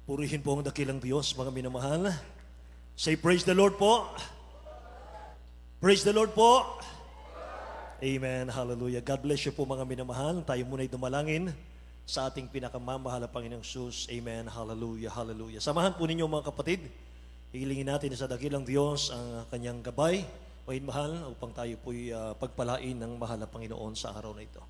Purihin po ang dakilang Diyos, mga minamahal. Say, praise the Lord po. Praise the Lord po. Amen. Hallelujah. God bless you po, mga minamahal. Tayo muna'y dumalangin sa ating pinakamamahal na Panginoong Jesus. Amen. Hallelujah. Hallelujah. Samahan po ninyo, mga kapatid. Hilingin natin sa dakilang Diyos ang kanyang gabay, mahal, upang tayo po'y pagpalain ng mahal na Panginoon sa araw na ito.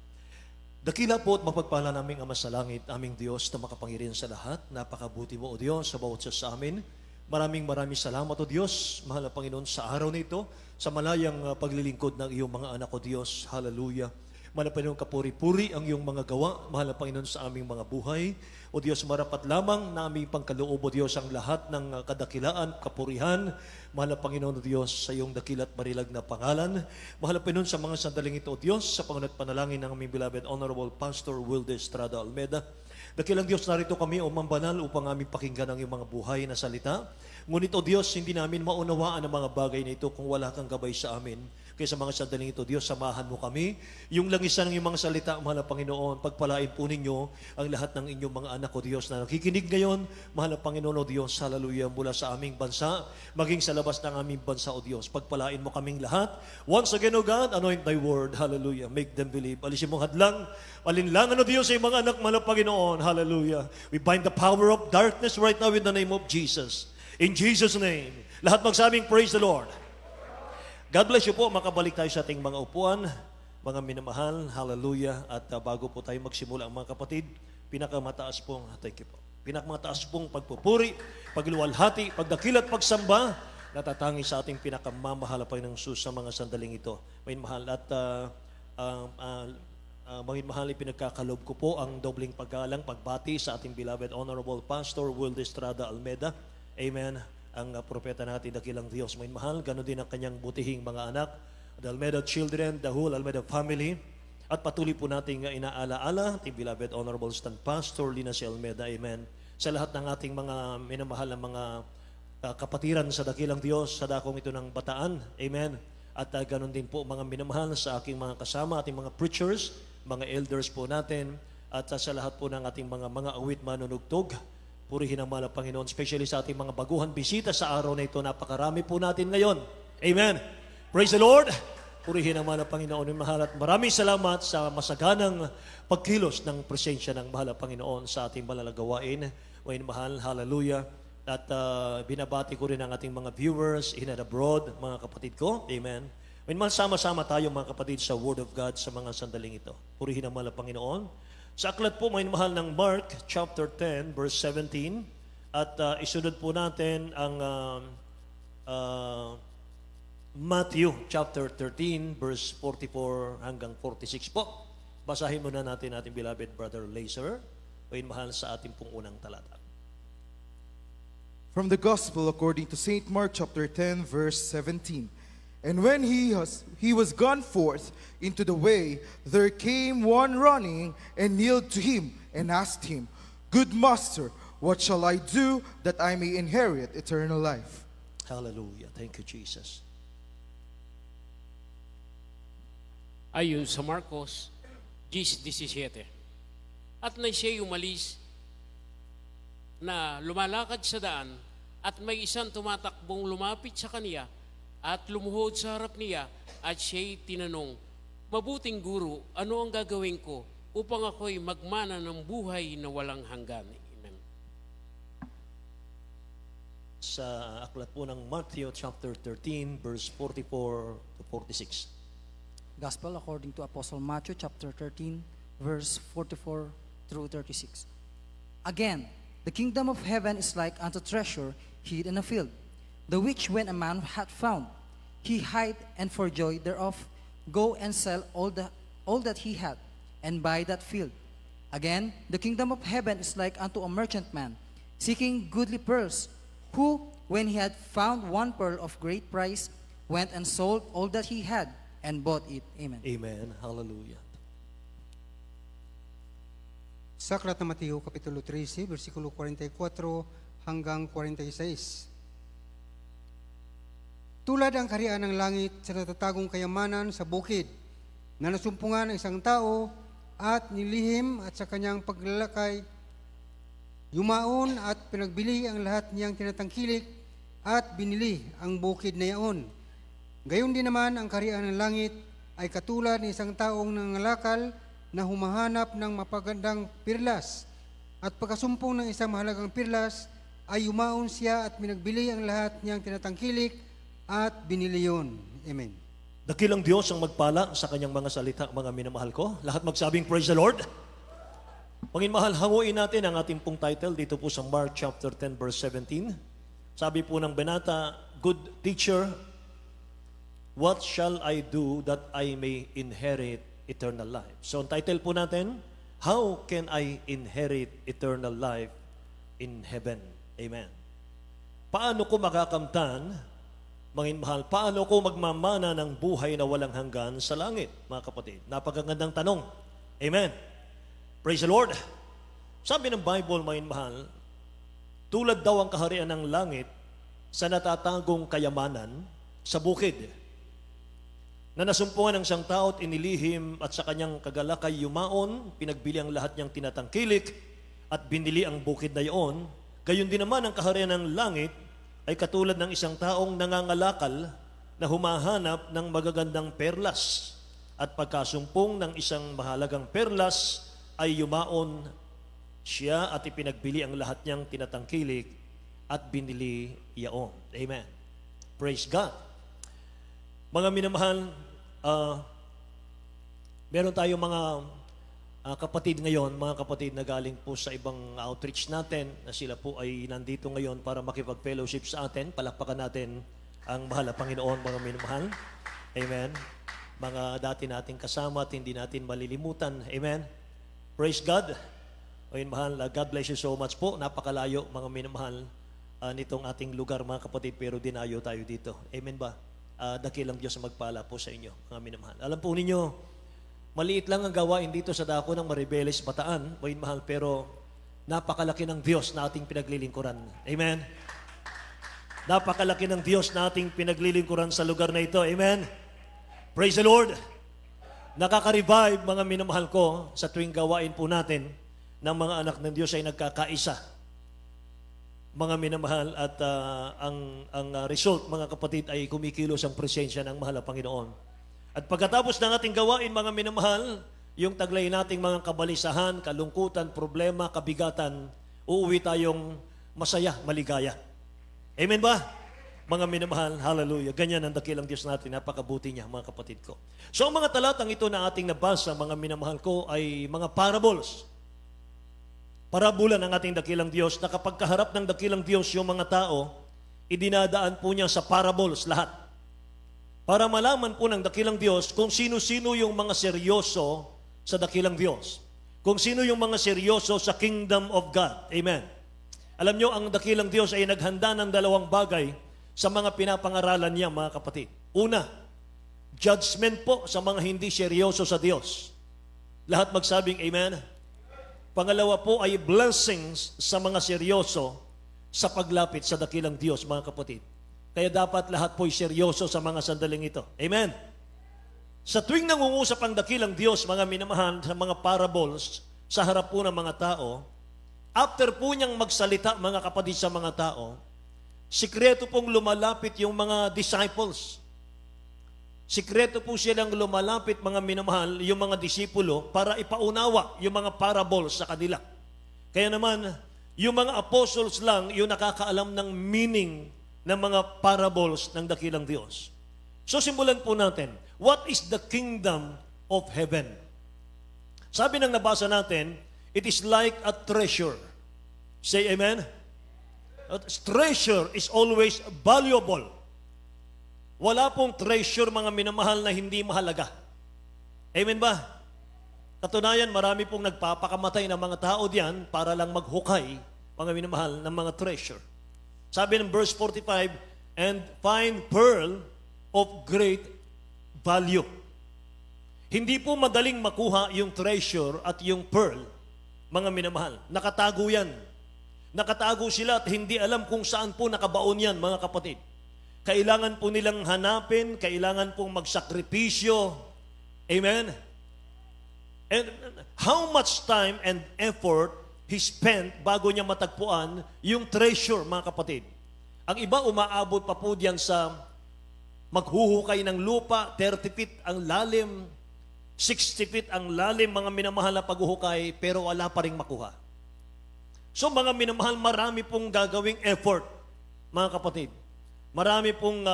Dakila po at mapagpala naming Ama sa langit, aming Diyos na makapangyarihan sa lahat. Napakabuti mo, O Diyos, sa bawat sa amin. Maraming salamat, O Diyos, mahal na Panginoon, sa araw na ito, sa malayang paglilingkod ng iyong mga anak, O Diyos. Hallelujah. Mahal na Panginoon, kapuri-puri ang iyong mga gawa, mahal na Panginoon, sa aming mga buhay. O Diyos, marapat lamang na aming pangkaloob, O Diyos, ang lahat ng kadakilaan, kapurihan, mahal na Panginoon, O Diyos, sa iyong dakilat marilag na pangalan. Mahal na Panginoon, sa mga sandaling ito, O Diyos, sa Panginoon at panalangin ng aming beloved Honorable Pastor Wilde Estrada Almeda. Dakilang Diyos, narito kami, O Mambanal, upang aming pakinggan ang iyong mga buhay na salita. Ngunit, O Diyos, hindi namin maunawaan ang mga bagay na ito kung wala kang gabay sa amin. Kaya sa mga sandaling ito, Diyos, samahan mo kami. Yung langisan ng iyong mga salita, mahal na Panginoon, pagpalain po ninyo ang lahat ng inyong mga anak, O Diyos, na nakikinig ngayon, mahal na Panginoon, O Diyos, hallelujah, mula sa aming bansa, maging sa labas ng aming bansa, O Diyos. Pagpalain mo kaming lahat. Once again, O God, anoint thy word, hallelujah, make them believe. Alisin mong hadlang, alinlangan, O Diyos, sa mga anak, mahal na Panginoon, hallelujah. We bind the power of darkness right now in the name of Jesus. In Jesus' name. Lahat magsabing, praise the Lord. God bless you po. Makabalik tayo sa ating mga upuan, mga minamahal, hallelujah. At bago po tayo magsimula, ang mga kapatid, pinakamataas pong, thank you po, pinakamataas pong pagpupuri, pagluwalhati, pagdakil at pagsamba, natatangi sa ating pinakamamahal pa ng sus sa mga sandaling ito. May mahal at mahal, ipinagkakalob ko po ang dobling paggalang, pagbati sa ating beloved Honorable Pastor Wilde Estrada Almeda. Amen. Ang propeta natin, dakilang Diyos, may mahal, ganoon din ang kanyang butihing mga anak, the Almeda children, the whole Almeda family, at patuloy po nating inaalaala, ating beloved Honorable Stan Pastor Lina C. Almeda, amen, sa lahat ng ating mga minamahal na mga kapatiran sa dakilang Diyos, sa dakong ito ng Bataan, amen, at ganoon din po mga minamahal sa aking mga kasama, ating mga preachers, mga elders po natin, at sa lahat po ng ating mga awit manunugtog. Purihin ang mahal na Panginoon, especially sa ating mga baguhan bisita sa araw na ito. Napakarami po natin ngayon. Amen. Praise the Lord. Purihin ang mahal na Panginoon. Mahal at maraming salamat sa masaganang pagkilos ng presensya ng mahal na Panginoon sa ating malalagawain. Ngayon mahal, hallelujah. At binabati ko rin ang ating mga viewers in and abroad, mga kapatid ko. Amen. Ngayon mahal, sama-sama tayo mga kapatid sa Word of God sa mga sandaling ito. Purihin ang mahal na Panginoon. Sa aklat po, may mahal ng Mark, chapter 10, verse 17. At isunod po natin ang Matthew, chapter 13, verse 44 hanggang 46 po. Basahin muna natin ating beloved brother Lazer. May mahal sa ating pong unang talata. From the Gospel according to St. Mark, chapter 10, verse 17. And when he was gone forth into the way, there came one running and kneeled to him and asked him, Good Master, what shall I do that I may inherit eternal life? Hallelujah. Thank you, Jesus. Ayon sa Marcos 10:17. At na siya'y umalis na lumalakad sa daan at may isang tumatakbong lumapit sa kaniya at lumuhod sa harap niya at siya'y tinanong, Mabuting guro, ano ang gagawin ko upang ako'y magmana ng buhay na walang hanggan? Amen. Sa aklat po ng Matthew chapter 13, verse 44 to 46. Gospel according to Apostle Matthew chapter 13, verse 44 through 36. Again, the kingdom of heaven is like unto treasure hid in a field, the which when a man hath found, he hid, and for joy thereof go and sell all that he had, and buy that field. Again, the kingdom of heaven is like unto a merchantman, seeking goodly pearls, who, when he had found one pearl of great price, went and sold all that he had, and bought it. Amen. Amen. Hallelujah. Sa aklat ng Mateo, Kapitulo 13, versikulo 44 hanggang 46. Tulad ang kaharian ng langit sa natatagong kayamanan sa bukid, na nasumpungan ng isang tao at nilihim at sa kanyang paglalakay, yumaon at pinagbili ang lahat niyang tinatangkilik at binili ang bukid na iyon. Gayon din naman ang kaharian ng langit ay katulad ng isang taong nangangalakal na humahanap ng mapagandang pirlas. At pagkasumpong ng isang mahalagang pirlas, ay yumaon siya at pinagbili ang lahat niyang tinatangkilik at binili yun. Amen. Dakilang Diyos ang magpala sa kanyang mga salita, mga minamahal ko. Lahat magsabing, praise the Lord. Panginoon, hanguin natin ang ating pong title dito po sa Mark chapter 10 verse 17. Sabi po ng binata, Good teacher, what shall I do that I may inherit eternal life? So ang title po natin, How can I inherit eternal life in heaven? Amen. Paano ko makakamtan, mga mahal, paano ko magmamana ng buhay na walang hanggan sa langit, mga kapatid? Napakagandang tanong. Amen. Praise the Lord. Sabi ng Bible, mga mahal, tulad daw ang kaharian ng langit sa natatagong kayamanan sa bukid, na nasumpungan ng isang tao at inilihim at sa kanyang kagalakay yumaon, pinagbili ang lahat niyang tinatangkilik at binili ang bukid na iyon. Gayon din naman ang kaharian ng langit ay katulad ng isang taong nangangalakal na humahanap ng magagandang perlas. At pagkasumpong ng isang mahalagang perlas ay yumaon siya at ipinagbili ang lahat niyang tinatangkilik at binili iyon. Amen. Praise God. Mga minamahal, meron tayong mga kapatid ngayon, mga kapatid na galing po sa ibang outreach natin, na sila po ay nandito ngayon para makipag-fellowship sa atin. Palakpakan natin ang mahal na Panginoon, mga minamahal. Amen. Mga dati nating kasama at hindi natin malilimutan. Amen. Praise God. Amen, mahal. God bless you so much po. Napakalayo, mga minamahal, nitong ating lugar, mga kapatid, pero dinayo tayo dito. Amen ba? Dakilang Diyos magpala po sa inyo, mga minamahal. Alam po ninyo, maliit lang ang gawain dito sa dako ng Maribeles, Bataan, mga mahal, pero napakalaki ng Diyos na ating pinaglilingkuran. Amen? Napakalaki ng Diyos na ating pinaglilingkuran sa lugar na ito. Amen? Praise the Lord! Nakaka-revive, mga minamahal ko, sa tuwing gawain po natin ng mga anak ng Diyos ay nagkakaisa. Mga minamahal, at ang result, mga kapatid, ay kumikilos ang presensya ng mahal na Panginoon. At pagkatapos ng ating gawain, mga minamahal, yung taglay nating mga kabalisahan, kalungkutan, problema, kabigatan, uuwi tayong masaya, maligaya. Amen ba? Mga minamahal, hallelujah. Ganyan ang dakilang Diyos natin, napakabuti niya, mga kapatid ko. So ang mga talatang ito na ating nabasa, mga minamahal ko, ay mga parables. Parabola ng ating dakilang Diyos, na kapag kaharap ng dakilang Diyos yung mga tao, idinadaan po niya sa parables lahat. Para malaman po ng dakilang Diyos kung sino-sino yung mga seryoso sa dakilang Diyos. Kung sino yung mga seryoso sa kingdom of God. Amen. Alam nyo, ang dakilang Diyos ay naghanda ng dalawang bagay sa mga pinapangaralan niya, mga kapatid. Una, judgment po sa mga hindi seryoso sa Diyos. Lahat magsabing amen. Pangalawa po ay blessings sa mga seryoso sa paglapit sa dakilang Diyos, mga kapatid. Kaya dapat lahat po'y seryoso sa mga sandaling ito. Amen? Sa tuwing nangungusap ang dakilang Diyos, mga minamahal, sa mga parables, sa harap po ng mga tao, after po niyang magsalita, mga kapatid, sa mga tao, sikreto pong lumalapit yung mga disciples. Sikreto po silang lumalapit, mga minamahal, yung mga disipulo, para ipaunawa yung mga parables sa kanila. Kaya naman, yung mga apostles lang, yung nakakaalam ng meaning ng mga parables ng dakilang Diyos. So simulan po natin, what is the kingdom of heaven? Sabi ng nabasa natin, it is like a treasure. Say amen? A treasure is always valuable. Wala pong treasure, mga minamahal, na hindi mahalaga. Amen ba? Katunayan, marami pong nagpapakamatay ng mga tao diyan para lang maghukay, mga minamahal, ng mga treasure. Sabi ng verse 45, and find pearl of great value. Hindi po madaling makuha yung treasure at yung pearl, mga minamahal. Nakatago yan. Nakatago sila at hindi alam kung saan po nakabaon yan, mga kapatid. Kailangan po nilang hanapin, kailangan pong magsakripisyo. Amen? And how much time and effort he spent bago niya matagpuan yung treasure, mga kapatid. Ang iba umaabot pa po diyan sa maghuhukay ng lupa, 30 feet ang lalim, 60 feet ang lalim, mga minamahal na paghuhukay, pero wala pa rin makuha. So mga minamahal, marami pong gagawing effort, mga kapatid. Marami pong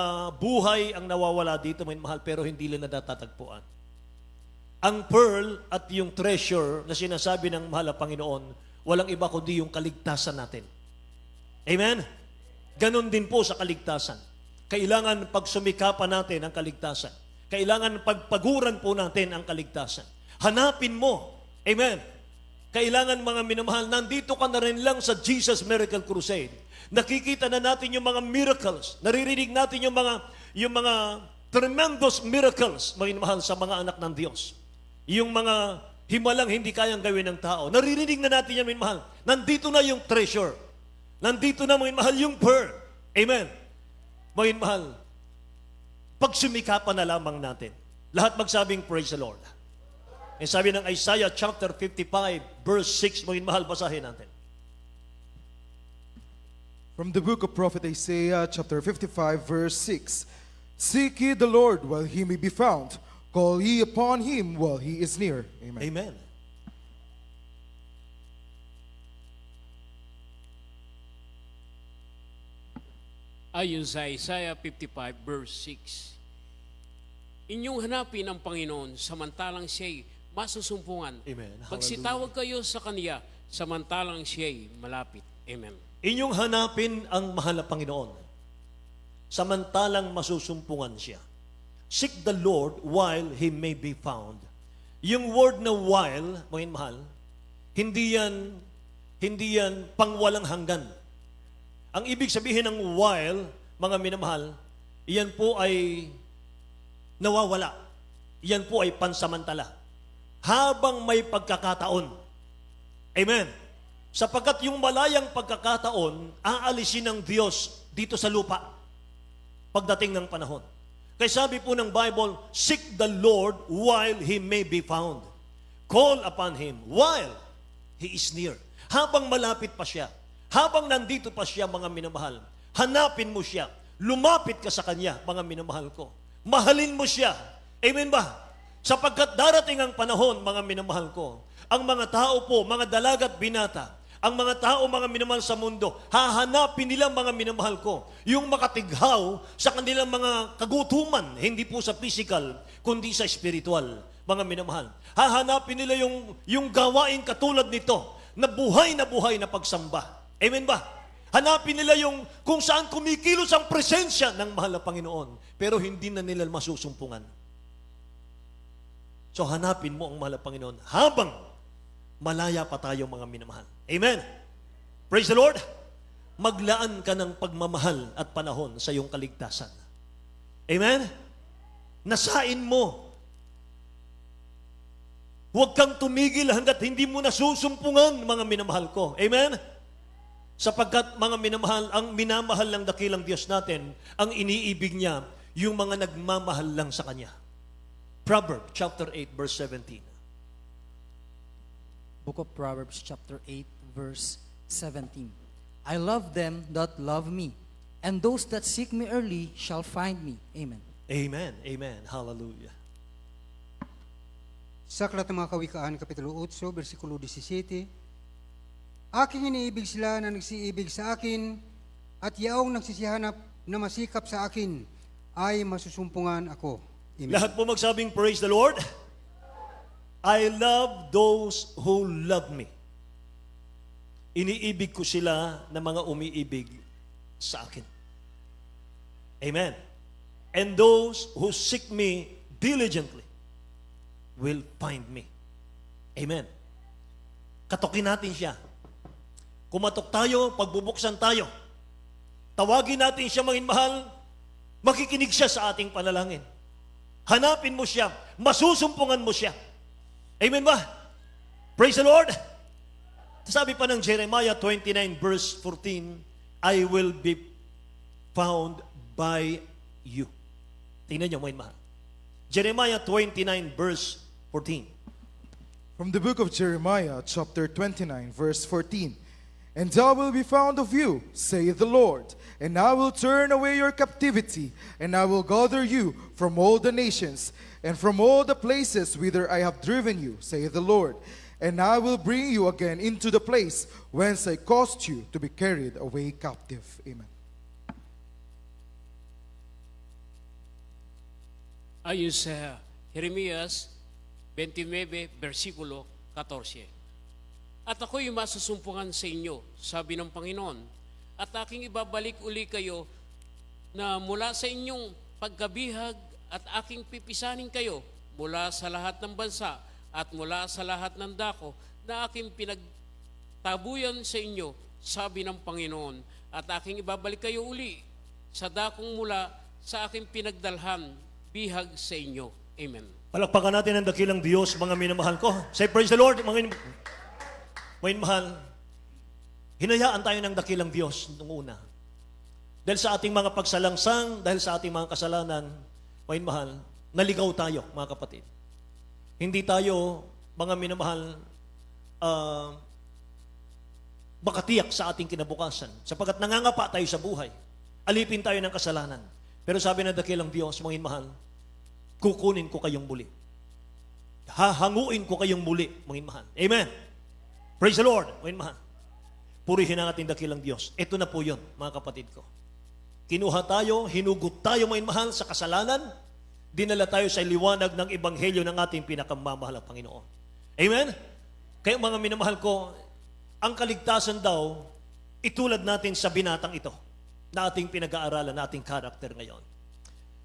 buhay ang nawawala dito, mga minamahal, pero hindi nila natatagpuan. Ang pearl at yung treasure na sinasabi ng mahal na Panginoon, walang iba kundi yung kaligtasan natin. Amen? Ganon din po sa kaligtasan. Kailangan pagsumikapan natin ang kaligtasan. Kailangan pagpaguran po natin ang kaligtasan. Hanapin mo. Amen. Kailangan, mga minamahal, nandito ka na rin lang sa Jesus Miracle Crusade. Nakikita na natin yung mga miracles. Naririnig natin yung mga tremendous miracles, mga minamahal, sa mga anak ng Diyos. Yung mga himalang hindi kayang gawin ng tao. Naririnig na natin yan, mga minamahal. Nandito na yung treasure. Nandito na, mga minamahal, yung pearl. Amen. Mga mahal, pagsumikapan na lamang natin. Lahat magsabing, praise the Lord. Ang sabi ng Isaiah chapter 55, verse 6, mga mahal, basahin natin. From the book of prophet Isaiah, chapter 55, verse 6. Seek ye the Lord while he may be found. Call ye upon him while he is near. Amen. Amen. Ayon sa Isaiah 55 verse 6, inyong hanapin ang Panginoon samantalang siya'y masusumpungan. Amen. Pagsitawag kayo sa Kaniya samantalang siya'y malapit. Amen. Inyong hanapin ang mahal na Panginoon, samantalang masusumpungan siya. Seek the Lord while He may be found. Yung word na while, mga mahal, hindi yan pangwalang hanggan. Ang ibig sabihin ng while, mga minamahal, iyan po ay nawawala. Iyan po ay pansamantala. Habang may pagkakataon. Amen. Sapagkat yung malayang pagkakataon, aalisin ng Diyos dito sa lupa pagdating ng panahon. Kaya sabi po ng Bible, seek the Lord while He may be found. Call upon Him while He is near. Habang malapit pa siya. Habang nandito pa siya, mga minamahal, hanapin mo siya. Lumapit ka sa Kanya, mga minamahal ko. Mahalin mo siya. Amen ba? Sapagkat darating ang panahon, mga minamahal ko, ang mga tao po, mga dalagat binata, ang mga tao, mga minamahal sa mundo, hahanapin nila, mga minamahal ko, yung makatighaw sa kanilang mga kagutuman, hindi po sa physical, kundi sa spiritual, mga minamahal. Hahanapin nila yung gawain katulad nito, na buhay na pagsamba. Amen ba? Hanapin nila yung kung saan kumikilos ang presensya ng mahal na Panginoon, pero hindi na nila masusumpungan. So hanapin mo ang mahal na Panginoon habang malaya pa tayo, mga minamahal. Amen. Praise the Lord. Maglaan ka ng pagmamahal at panahon sa iyong kaligtasan. Amen. Nasain mo. Huwag kang tumigil hanggat hindi mo nasusumpungan, mga minamahal ko. Amen. Sapagkat, mga minamahal, ang minamahal ng dakilang Diyos natin, ang iniibig niya, yung mga nagmamahal lang sa Kanya. Proverbs chapter 8, verse 17. Book of Proverbs chapter 8 verse 17. I love them that love me, and those that seek me early shall find me. Amen. Amen. Amen. Hallelujah. Sa Aklat ng mga Kawikaan, Kapitulo 8, versikulo 17, aking iniibig sila na nagsiibig sa akin, at yaong nagsisihanap na masikap sa akin, ay masusumpungan ako. Amen. Lahat po magsabing, praise the Lord. I love those who love me. Iniibig ko sila na mga umiibig sa akin. Amen. And those who seek me diligently will find me. Amen. Katokin natin siya. Kumatok tayo, pagbubuksan tayo. Tawagin natin siya, mga mahal, makikinig siya sa ating panalangin. Hanapin mo siya, masusumpungan mo siya. Amen ba? Praise the Lord. Sabi pa ng Jeremiah 29 verse 14, I will be found by you. Tingnan niyo, mga mahal. Jeremiah 29 verse 14. From the book of Jeremiah, chapter 29, verse 14. And I will be found of you, saith the Lord, and I will turn away your captivity, and I will gather you from all the nations, and from all the places whither I have driven you, saith the Lord. And I will bring you again into the place whence I caused you to be carried away captive. Amen. Ayon sa Jeremias 29, versikulo 14. At ako'y masusumpungan sa inyo, sabi ng Panginoon, at aking ibabalik uli kayo na mula sa inyong pagkabihag at aking pipisanin kayo mula sa lahat ng bansa at mula sa lahat ng dako na aking pinagtabuyan sa inyo, sabi ng Panginoon, at aking ibabalik kayo uli sa dakong mula sa aking pinagdalhan bihag sa inyo. Amen. Palakpakan natin ang dakilang Diyos, mga minamahal ko. Say, praise the Lord, mga minamahal. Hinayaan tayo ng dakilang Diyos nung una. Dahil sa ating mga pagsalangsang, dahil sa ating mga kasalanan, mga minamahal, naligaw tayo, mga kapatid. Hindi tayo, mga minamahal, makatiyak sa ating kinabukasan. Sapagkat nangangapa tayo sa buhay. Alipin tayo ng kasalanan. Pero sabi ng dakilang Diyos, mga minamahal, kukunin ko kayong muli. Hahanguin ko kayong muli, mga minamahal. Amen. Praise the Lord, mga minamahal. Purihin ang ating dakilang Diyos. Ito na po yun, mga kapatid ko. Kinuha tayo, hinugot tayo, mga minamahal, sa kasalanan. Dinala tayo sa liwanag ng Ebanghelyo ng ating pinakamamahal na Panginoon. Amen? Kaya mga minamahal ko, ang kaligtasan daw, itulad natin sa binatang ito na ating pinag-aaralan, na ating karakter ngayon.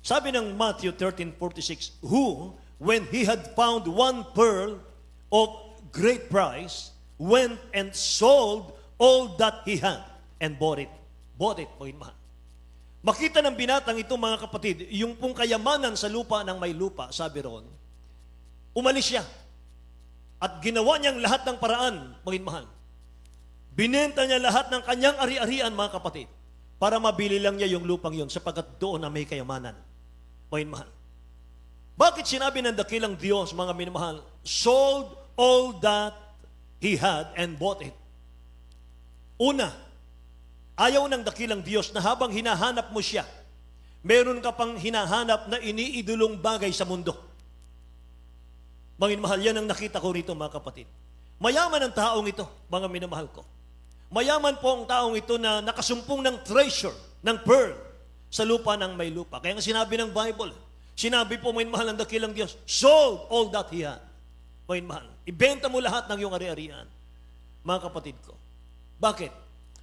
Sabi ng Matthew 13:46, who, when he had found one pearl of great price, went and sold all that he had and bought it. Bought it, mga minamahal. Makita ng binatang ito, mga kapatid, yung pong kayamanan sa lupa ng may lupa, sabi ron, umalis siya at ginawa niyang lahat ng paraan, mga minamahal. Binenta niya lahat ng kanyang ari-arian, mga kapatid, para mabili lang niya yung lupang yun sapagkat doon na may kayamanan, mga minamahal. Bakit sinabi ng dakilang Diyos, mga minamahal, sold all that he had and bought it? Una, ayaw ng dakilang Diyos na habang hinahanap mo siya, meron ka pang hinahanap na iniidulong bagay sa mundo. Mga minamahal, yan ang nakita ko rito, mga kapatid. Mayaman ang taong ito, mga minamahal ko. Mayaman po ang taong ito na nakasumpong ng treasure, ng pearl, sa lupa ng may lupa. Kaya nga sinabi ng Bible, sinabi po, mga minamahal, ang dakilang Diyos, sold all that he had. Mga minamahal, ibenta mo lahat ng iyong ari-arian, mga kapatid ko. Bakit?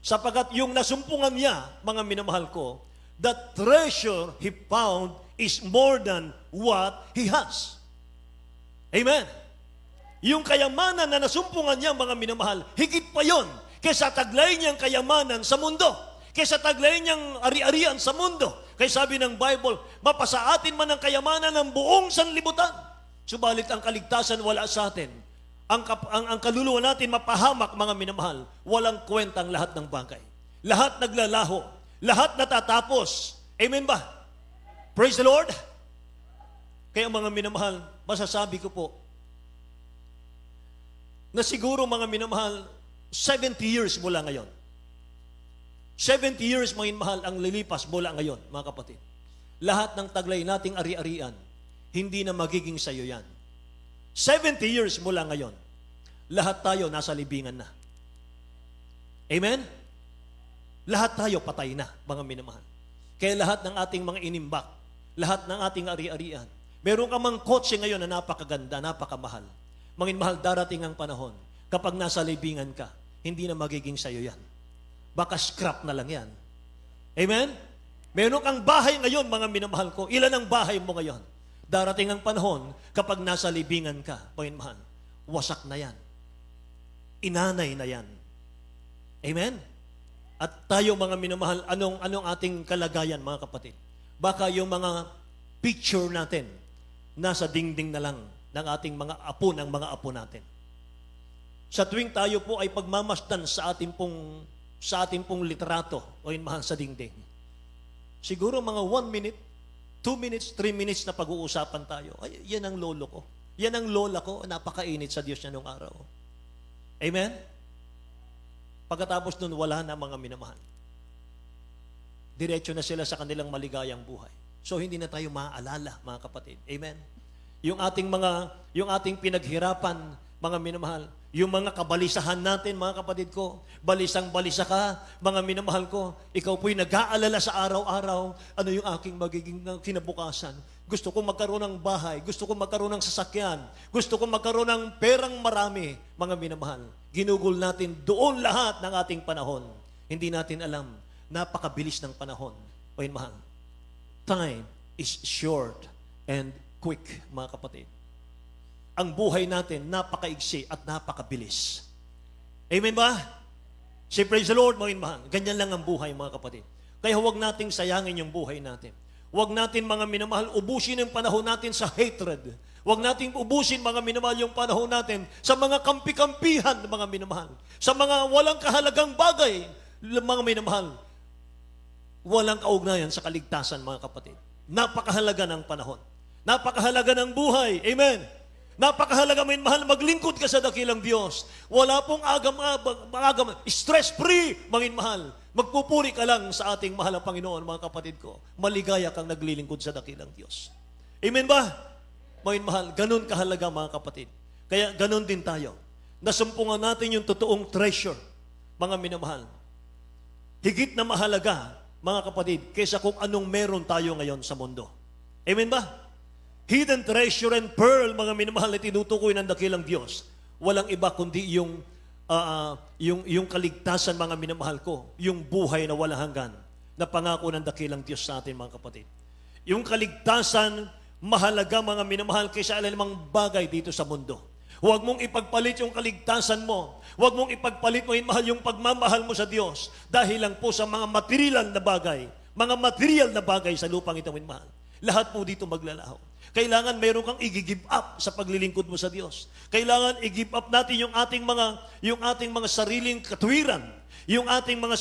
Sapagat yung nasumpungan niya, mga minamahal ko, the treasure he found is more than what he has. Amen. Yung kayamanan na nasumpungan niya, mga minamahal, higit pa yon kaysa taglay niyang kayamanan sa mundo, kaysa taglay niyang ari-arian sa mundo. Kaya sabi ng Bible, mapasaatin man ang kayamanan ng buong sanlibutan, subalit ang kaligtasan wala sa atin. Ang kaluluwa natin mapahamak, mga minamahal. Walang kwentang lahat ng bagay. Lahat naglalaho. Lahat natatapos. Amen ba? Praise the Lord. Kaya mga minamahal, masasabi ko po, na siguro, mga minamahal, 70 years mula ngayon. 70 years, mga minamahal, ang lilipas mula ngayon, mga kapatid. Lahat ng taglay nating ari-arian, hindi na magiging sayo yan. 70 years mula ngayon, lahat tayo nasa libingan na. Amen? Lahat tayo patay na, mga minamahal. Kaya lahat ng ating mga inimbak, lahat ng ating ari-arian, meron ka mang kotse ngayon na napakaganda, napakamahal. Mga minamahal, darating ang panahon, kapag nasa libingan ka, hindi na magiging sayo yan. Baka scrap na lang yan. Amen? Meron kang bahay ngayon, mga minamahal ko. Ilan ang bahay mo ngayon? Darating ang panahon, kapag nasa libingan ka, mga minamahal, wasak na yan. Inanay na yan. Amen? At tayo, mga minamahal, anong ating kalagayan, mga kapatid? Baka yung mga picture natin, nasa dingding na lang ng ating mga apo, ng mga apo natin. Sa tuwing tayo po ay pagmamasdan sa ating pong litrato, o minamahal, sa dingding. Siguro mga 1 minute, 2 minutes, 3 minutes na pag-uusapan tayo. Ay, yan ang lolo ko. Yan ang lola ko, napakainit sa Diyos niya nung araw. Amen? Pagkatapos nun, wala na mga minamahal. Diretso na sila sa kanilang maligayang buhay. So hindi na tayo maaalala, mga kapatid. Amen? Yung ating pinaghirapan, mga minamahal, yung mga kabalisahan natin, mga kapatid ko, balisang-balisa ka, mga minamahal ko, ikaw po'y nag-aalala sa araw-araw, ano yung aking magiging kinabukasan. Gusto kong magkaroon ng bahay, gusto kong magkaroon ng sasakyan, gusto kong magkaroon ng perang marami, mga minamahal. Ginugol natin doon lahat ng ating panahon. Hindi natin alam, napakabilis ng panahon. O yun, mahal. Time is short and quick, mga kapatid. Ang buhay natin, napakaigsi at napakabilis. Amen ba? Say praise the Lord, mga mahal. Ganyan lang ang buhay, mga kapatid. Kaya huwag nating sayangin yung buhay natin. Huwag natin, mga minamahal, ubusin ang panahon natin sa hatred. Huwag nating ubusin, mga minamahal, yung panahon natin sa mga kampi-kampihan, mga minamahal. Sa mga walang kahalagang bagay, mga minamahal. Walang kaugnayan sa kaligtasan, mga kapatid. Napakahalaga ng panahon. Napakahalaga ng buhay. Amen. Napakahalaga, mga mahal, maglingkod ka sa dakilang Diyos. Wala pong agam, stress-free, mga mahal. Magpupuri ka lang sa ating mahal na Panginoon, mga kapatid ko. Maligaya kang naglilingkod sa dakilang Diyos. Amen ba? Mga mahal, ganun kahalaga, mga kapatid. Kaya ganun din tayo. Nasumpungan natin yung totoong treasure, mga minamahal. Higit na mahalaga, mga kapatid, kaysa kung anong meron tayo ngayon sa mundo. Amen ba? Hidden treasure and pearl, mga minamahal na tinutukoy ng dakilang Diyos. Walang iba kundi yung kaligtasan, mga minamahal ko. Yung buhay na walang hanggan na pangako ng dakilang Diyos sa atin, mga kapatid. Yung kaligtasan, mahalaga, mga minamahal, kaysa alamang bagay dito sa mundo. Huwag mong ipagpalit yung kaligtasan mo. Huwag mong ipagpalit, mga minamahal, yung pagmamahal mo sa Diyos dahil lang po sa mga material na bagay. Mga material na bagay sa lupang ito, mga minamahal. Lahat po dito maglalaho. Kailangan meron kang i-give up sa paglilingkod mo sa Diyos. Kailangan i-give up natin yung ating mga sariling katwiran, yung ating mga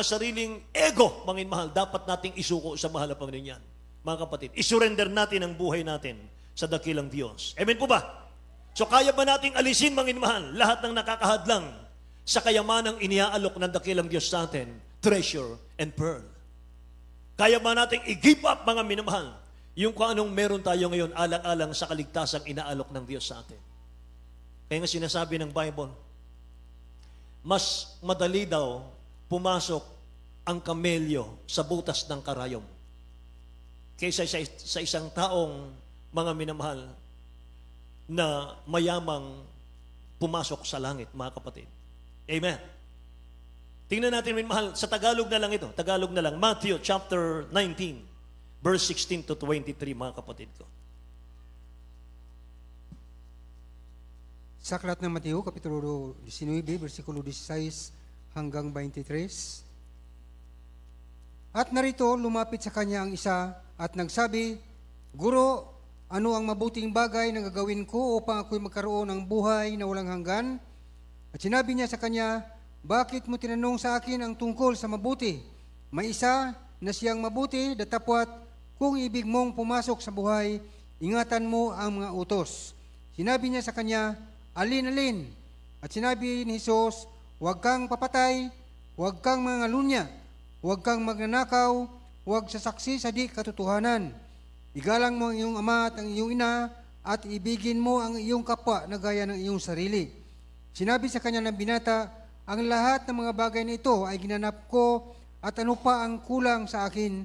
sariling ego, mga mahal, dapat nating isuko sa mahal na Panginoon yan. Mga kapatid, isurrender natin ang buhay natin sa dakilang Diyos. Amen po ba? So kaya ba nating alisin, mga mahal, lahat ng nakakahadlang sa kayamanang iniaalok ng dakilang Diyos sa atin, treasure and pearl? Kaya ba nating i-give up, mga minamahal, yung kung anong meron tayo ngayon alang-alang sa kaligtasang inaalok ng Diyos sa atin? Kaya nga sinasabi ng Bible, mas madali daw pumasok ang kamelyo sa butas ng karayom kaysa sa isang taong, mga minamahal, na mayamang pumasok sa langit, mga kapatid. Amen. Tingnan natin, mahal, sa Tagalog na lang ito. Tagalog na lang. Matthew chapter 19, verse 16 to 23, mga kapatid ko. Sa aklat ng Mateo, Kapitulo 19, versikulo 16 hanggang 23. At narito, lumapit sa kanya ang isa at nagsabi, Guro, ano ang mabuting bagay na gagawin ko upang ako'y magkaroon ng buhay na walang hanggan? At sinabi niya sa kanya, Bakit mo tinanong sa akin ang tungkol sa mabuti? May isa na siyang mabuti, datapwat, kung ibig mong pumasok sa buhay, ingatan mo ang mga utos. Sinabi niya sa kanya, Alin-alin? At sinabi ni Jesus, Huwag kang papatay, huwag kang mangalunya, huwag kang magnanakaw, huwag sasaksi sa di katotohanan. Igalang mo ang iyong ama at ang iyong ina, at ibigin mo ang iyong kapwa na gaya ng iyong sarili. Sinabi sa kanya ng binata, Ang lahat ng mga bagay na ito ay ginanap ko, at ano pa ang kulang sa akin?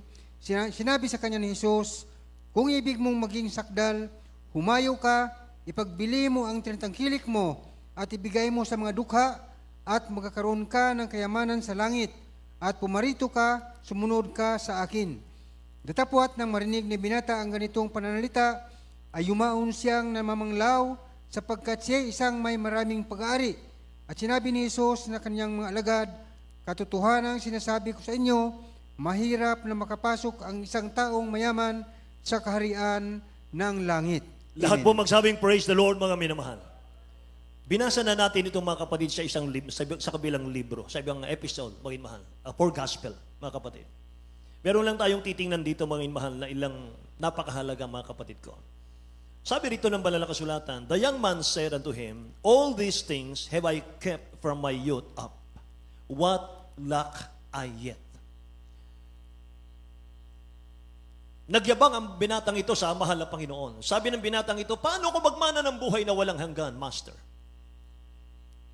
Sinabi sa kanya ni Jesus, Kung ibig mong maging sakdal, humayo ka, ipagbili mo ang tinatangkilik mo, at ibigay mo sa mga dukha, at magkakaroon ka ng kayamanan sa langit, at pumarito ka, sumunod ka sa akin. Datapwat nang marinig ni binata ang ganitong pananalita, ay yumaon siyang namamanglaw, sapagkat siya isang may maraming pag-aari. At sinabi ni Jesus na kanyang mga alagad, Katotohanan sinasabi ko sa inyo, mahirap na makapasok ang isang taong mayaman sa kaharian ng langit. Lahat Amen. po magsabing praise the Lord, mga minamahal. Binasa na natin itong, mga kapatid, sa isang sa kabilang libro, sa ibang episode, mga mahal, for gospel, mga kapatid. Meron lang tayong titingnan dito, mga mahal, na ilang napakahalaga, mga kapatid ko. Sabi rito ng banal na kasulatan, the young man said unto him, all these things have I kept from my youth up. What lack I yet? Nagyabang ang binatang ito sa mahal na Panginoon. Sabi ng binatang ito, paano ko magmana ng buhay na walang hanggan, Master?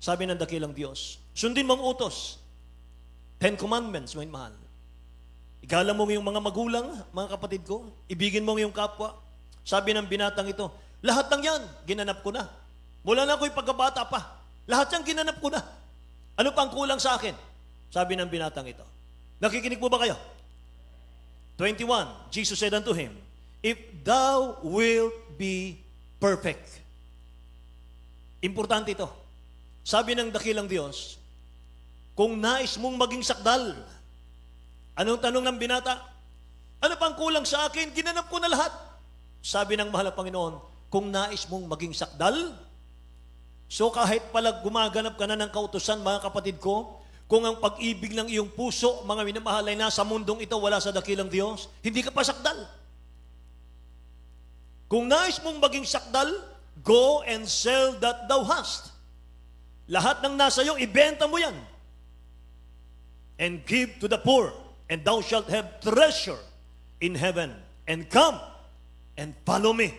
Sabi ng dakilang Diyos, sundin mong utos. 10 commandments, may mahal. Igalang mo yung mga magulang, mga kapatid ko. Ibigin mo yung kapwa. Sabi ng binatang ito, lahat ng yan, ginanap ko na. Mula na ako'y pagkabata pa. Lahat yan, ginanap ko na. Ano pang kulang sa akin? Sabi ng binatang ito. Nakikinig po ba kayo? 21, Jesus said unto him, if thou wilt be perfect. Importante ito. Sabi ng dakilang Diyos, kung nais mong maging sakdal, anong tanong ng binata? Ano pang kulang sa akin? Ginanap ko na lahat. Sabi ng mahal na Panginoon, kung nais mong maging sakdal, so kahit pala gumaganap ka na ng kautusan, mga kapatid ko, kung ang pag-ibig ng iyong puso, mga minamahal ay nasa mundong ito, wala sa dakilang Diyos, hindi ka pa sakdal. Kung nais mong maging sakdal, go and sell that thou hast. Lahat ng nasa iyo, ibenta mo yan. And give to the poor, and thou shalt have treasure in heaven. And come and follow me.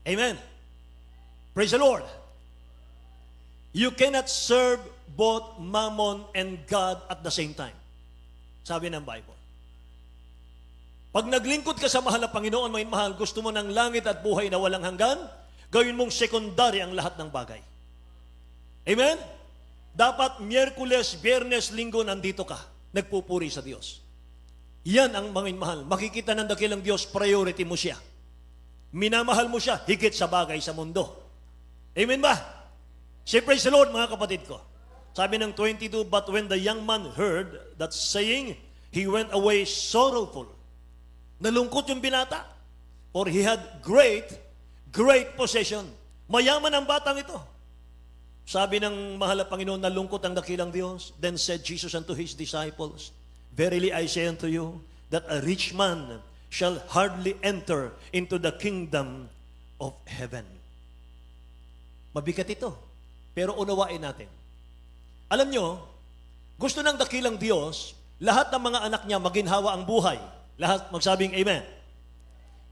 Amen. Praise the Lord. You cannot serve both mammon and God at the same time. Sabi ng Bible. Pag naglingkod ka sa mahal na Panginoon, may mahal, gusto mo ng langit at buhay na walang hanggan, gawin mong secondary ang lahat ng bagay. Amen? Dapat Miyerkules, Biyernes, Linggo, nandito ka. Nagpupuri sa Diyos. Yan ang mga mahal. Makikita ng dakilang Diyos, priority mo siya. Minamahal mo siya, higit sa bagay sa mundo. Amen ba? Say praise the Lord, mga kapatid ko. Sabi ng 22, but when the young man heard that saying, he went away sorrowful. Nalungkot yung binata. For he had great possession. Mayaman ang batang ito. Sabi ng mahal na Panginoon, nalungkot ang dakilang Diyos. Then said Jesus unto his disciples, verily I say unto you, that a rich man shall hardly enter into the kingdom of heaven. Mabigat ito. Pero unawain natin. Alam nyo, gusto ng dakilang Diyos, lahat ng mga anak niya maginhawa ang buhay. Lahat magsabing amen.